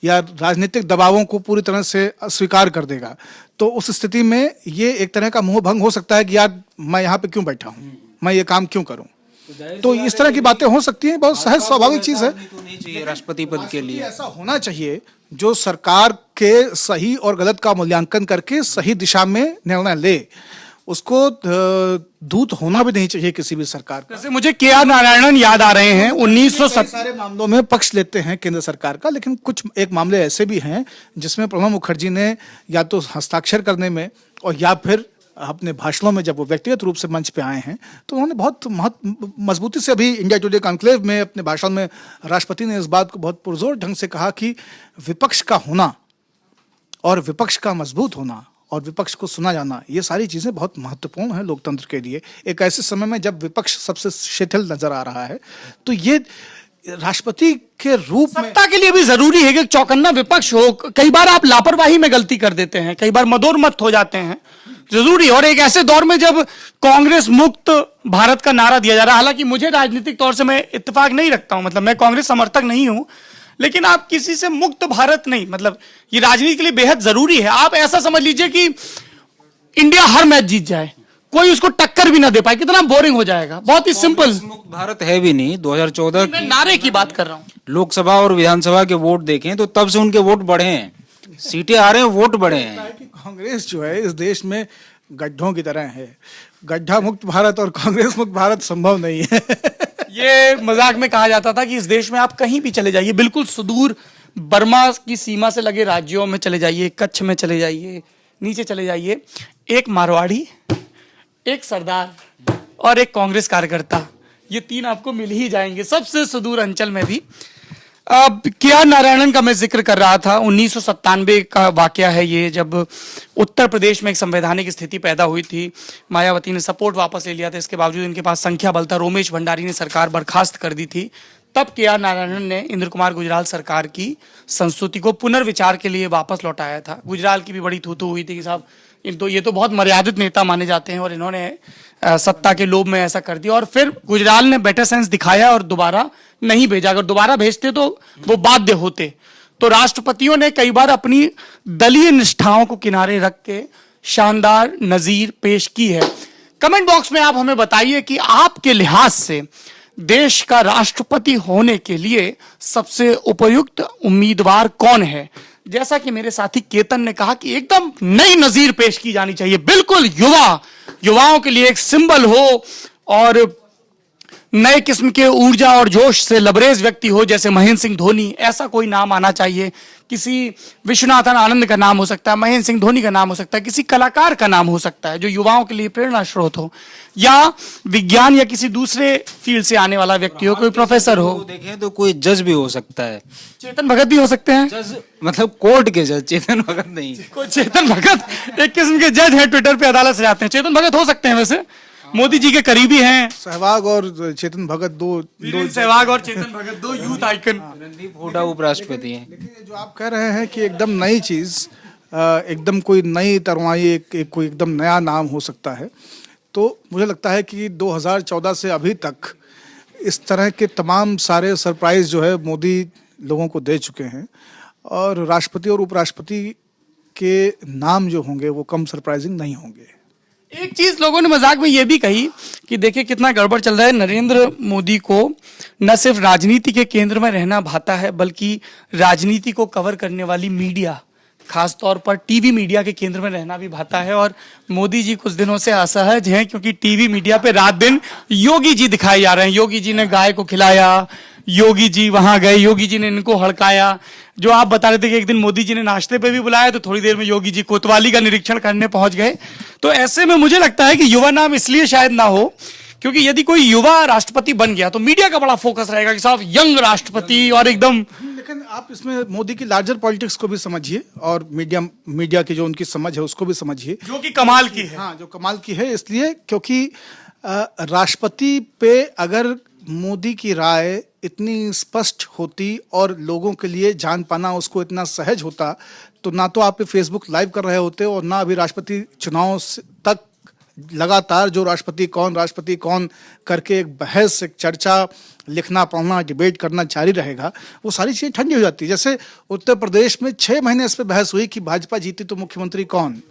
या राजनीतिक दबावों को पूरी तरह से अस्वीकार कर देगा, तो उस स्थिति में ये एक तरह का मोह भंग हो सकता है कि यार मैं यहाँ पे क्यों बैठा हूँ, मैं ये काम क्यों करूँ। तो इस तरह की बातें हो सकती हैं, बहुत सहज स्वाभाविक चीज है। नहीं चाहिए राष्ट्रपति पद के लिए, ऐसा होना चाहिए जो सरकार के सही और गलत का मूल्यांकन करके सही दिशा में निर्णय ले, उसको दूत होना भी नहीं चाहिए किसी भी सरकार का। जैसे मुझे के.आर. नारायणन याद आ रहे हैं 1970 सारे मामलों में पक्ष लेते हैं केंद्र सरकार का, लेकिन कुछ एक मामले ऐसे भी हैं जिसमें प्रणब मुखर्जी ने या तो हस्ताक्षर करने में, और या फिर अपने भाषणों में जब वो व्यक्तिगत रूप से मंच पे आए हैं, तो उन्होंने बहुत मजबूती से, अभी इंडिया टुडे कॉन्क्लेव में अपने भाषण में राष्ट्रपति ने इस बात को बहुत पुरजोर ढंग से कहा कि विपक्ष का होना और विपक्ष का मजबूत होना और विपक्ष को सुना जाना, ये सारी चीजें बहुत महत्वपूर्ण है लोकतंत्र के लिए। एक ऐसे समय में जब विपक्ष सबसे शिथिल नजर आ रहा है, तो ये राष्ट्रपति के रूप में सत्ता के लिए भी जरूरी है कि चौकन्ना विपक्ष हो। कई बार आप लापरवाही में गलती कर देते हैं, कई बार मदोरमत हो जाते हैं, जरूरी। और एक ऐसे दौर में जब कांग्रेस मुक्त भारत का नारा दिया जा रहा है, हालांकि मुझे राजनीतिक तौर से मैं इत्तेफाक नहीं रखता हूं, मतलब मैं कांग्रेस समर्थक नहीं हूं, लेकिन आप किसी से मुक्त भारत नहीं, मतलब ये राजनीति के लिए बेहद जरूरी है। आप ऐसा समझ लीजिए कि इंडिया हर मैच जीत जाए, कोई उसको टक्कर भी ना दे पाए, कितना बोरिंग हो जाएगा। बहुत ही सिंपल। मुक्त भारत है भी नहीं। 2014 मैं नारे की बात कर रहा हूं। लोकसभा और विधानसभा के वोट देखें तो तब से उनके वोट बढ़े हैं, सीटें आ रहे हैं, वोट बढ़े हैं। कांग्रेस जो है इस देश में गड्ढों की तरह है। गड्ढा मुक्त भारत और कांग्रेस मुक्त भारत संभव नहीं है। ये मजाक में कहा जाता था कि इस देश में आप कहीं भी चले जाइए, बिल्कुल सुदूर बर्मा की सीमा से लगे राज्यों में चले जाइए, कच्छ में चले जाइए, नीचे चले जाइए, एक मारवाड़ी, एक सरदार और एक कांग्रेस कार्यकर्ता, ये तीन आपको मिल ही जाएंगे सबसे सुदूर अंचल में भी। अब के.आर. नारायणन का मैं जिक्र कर रहा था। 1997 का वाकया है ये, जब उत्तर प्रदेश में एक संवैधानिक स्थिति पैदा हुई थी। मायावती ने सपोर्ट वापस ले लिया था, इसके बावजूद इनके पास संख्या बल था। रोमेश भंडारी ने सरकार बर्खास्त कर दी थी। तब के.आर. नारायणन ने इंद्र कुमार गुजराल सरकार की संस्तुति को पुनर्विचार के लिए वापस लौटाया था। गुजराल की भी बड़ी थू-थू हुई थी कि साहब ये तो बहुत मर्यादित नेता माने जाते हैं और इन्होंने सत्ता के लोभ में ऐसा कर दिया। और फिर गुजराल ने बेटर सेंस दिखाया और दोबारा नहीं भेजा। अगर दोबारा भेजते तो वो बाध्य होते। तो राष्ट्रपतियों ने कई बार अपनी दलीय निष्ठाओं को किनारे रख के शानदार नजीर पेश की है। कमेंट बॉक्स में आप हमें बताइए कि आपके लिहाज से देश का राष्ट्रपति होने के लिए सबसे उपयुक्त उम्मीदवार कौन है। जैसा कि मेरे साथी केतन ने कहा कि एकदम नई नजीर पेश की जानी चाहिए, बिल्कुल युवाओं के लिए एक सिंबल हो और नए किस्म के ऊर्जा और जोश से लबरेज व्यक्ति हो, जैसे महेंद्र सिंह धोनी, ऐसा कोई नाम आना चाहिए। किसी विश्वनाथन आनंद का नाम हो सकता है, महेंद्र सिंह धोनी का नाम हो सकता है, किसी कलाकार का नाम हो सकता है जो युवाओं के लिए प्रेरणा स्रोत हो, या विज्ञान या किसी दूसरे फील्ड से आने वाला व्यक्ति हो, कोई प्रोफेसर हो। देखें तो कोई जज भी हो सकता है, चेतन भगत भी हो सकते हैं। जज मतलब कोर्ट के जज, चेतन भगत नहीं। कोई चेतन भगत एक किस्म के जज हैं, ट्विटर पे अदालत से जाते हैं। चेतन भगत हो सकते हैं, वैसे मोदी जी के करीबी हैं। सहवाग और चेतन भगत दो सहवाग और चेतन भगत दो यूथ आइकन। रणदीप हुड्डा उपराष्ट्रपति हैं। लेकिन ये जो आप कह रहे हैं कि एकदम नई चीज, एकदम कोई नई तरवाई, कोई एकदम नया नाम हो सकता है, तो मुझे लगता है कि 2014 से अभी तक इस तरह के तमाम सारे सरप्राइज जो है मोदी लोगों को दे चुके हैं, और राष्ट्रपति और उपराष्ट्रपति के नाम जो होंगे वो कम सरप्राइजिंग नहीं होंगे। एक चीज लोगों ने मजाक में यह भी कही कि देखिए कितना गड़बड़ चल रहा है, नरेंद्र मोदी को न सिर्फ राजनीति के केंद्र में रहना भाता है, बल्कि राजनीति को कवर करने वाली मीडिया, खासतौर पर टीवी मीडिया के केंद्र में रहना भी भाता है। और मोदी जी कुछ दिनों से असहज हैं क्योंकि टीवी मीडिया पे रात दिन योगी जी दिखाए जा रहे हैं। योगी जी ने गाय को खिलाया, योगी जी वहां गए, योगी जी ने इनको हड़काया। जो आप बता रहे थे कि एक दिन मोदी जी ने नाश्ते पे भी बुलाया, तो थोड़ी देर में योगी जी कोतवाली का निरीक्षण करने पहुंच गए। तो ऐसे में मुझे लगता है कि युवा नाम इसलिए शायद ना हो क्योंकि यदि कोई युवा राष्ट्रपति बन गया तो मीडिया का बड़ा फोकस रहेगा कि साहब यंग राष्ट्रपति और एकदम। लेकिन आप इसमें मोदी की लार्जर पॉलिटिक्स को भी समझिए और मीडिया की जो उनकी समझ है उसको भी समझिए, जो कि कमाल की है। हाँ, जो कमाल की है, इसलिए क्योंकि राष्ट्रपति पे अगर मोदी की राय इतनी स्पष्ट होती और लोगों के लिए जान पाना उसको इतना सहज होता, तो ना तो आप फेसबुक लाइव कर रहे होते और ना अभी राष्ट्रपति चुनाव तक लगातार जो राष्ट्रपति कौन करके एक बहस, एक चर्चा, लिखना पढ़ना, डिबेट करना जारी रहेगा। वो सारी चीजें ठंडी हो जाती है। जैसे उत्तर प्रदेश में 6 महीने इस पर बहस हुई कि भाजपा जीती तो मुख्यमंत्री कौन,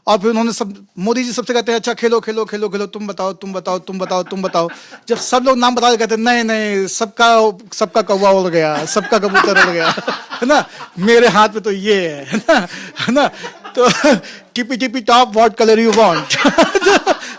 और फिर उन्होंने मोदी जी सबसे कहते हैं अच्छा खेलो, तुम बताओ। जब सब लोग नाम बता कहते नहीं, सबका कौवा उड़ गया, सबका कबूतर उड़ गया, है ना, मेरे हाथ में तो ये है ना, तो tippy top what colour you want.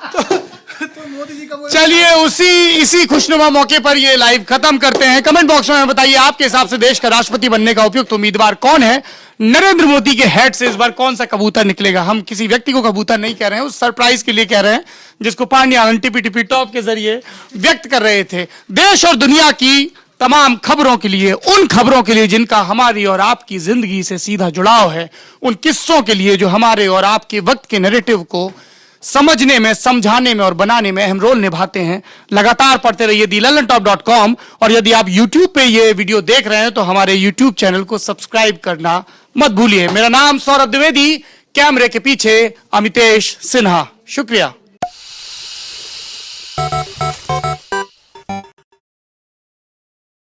तो मोदी जी का चलिए इसी खुशनुमा मौके पर ये लाइव खत्म करते हैं। कमेंट बॉक्स में बताइए आपके हिसाब से देश का राष्ट्रपति बनने का उपयुक्त उम्मीदवार कौन है। नरेंद्र मोदी के हेड से इस बार कौन सा कबूतर निकलेगा। हम किसी व्यक्ति को कबूतर नहीं कह रहे हैं, उस सरप्राइज के लिए कह रहे हैं जिसको पांड्या टिपी टॉप के जरिए व्यक्त कर रहे थे। देश और दुनिया की तमाम खबरों के लिए, उन खबरों के लिए जिनका हमारी और आपकी जिंदगी से सीधा जुड़ाव है, उन किस्सों के लिए जो हमारे और आपके वक्त के नैरेटिव को समझने में, समझाने में और बनाने में अहम रोल निभाते हैं, लगातार पढ़ते रहिए thelalantop.com। और यदि आप YouTube पे ये वीडियो देख रहे हैं तो हमारे YouTube चैनल को सब्सक्राइब करना मत भूलिए। मेरा नाम सौरभ द्विवेदी, कैमरे के पीछे अमितेश सिन्हा। शुक्रिया।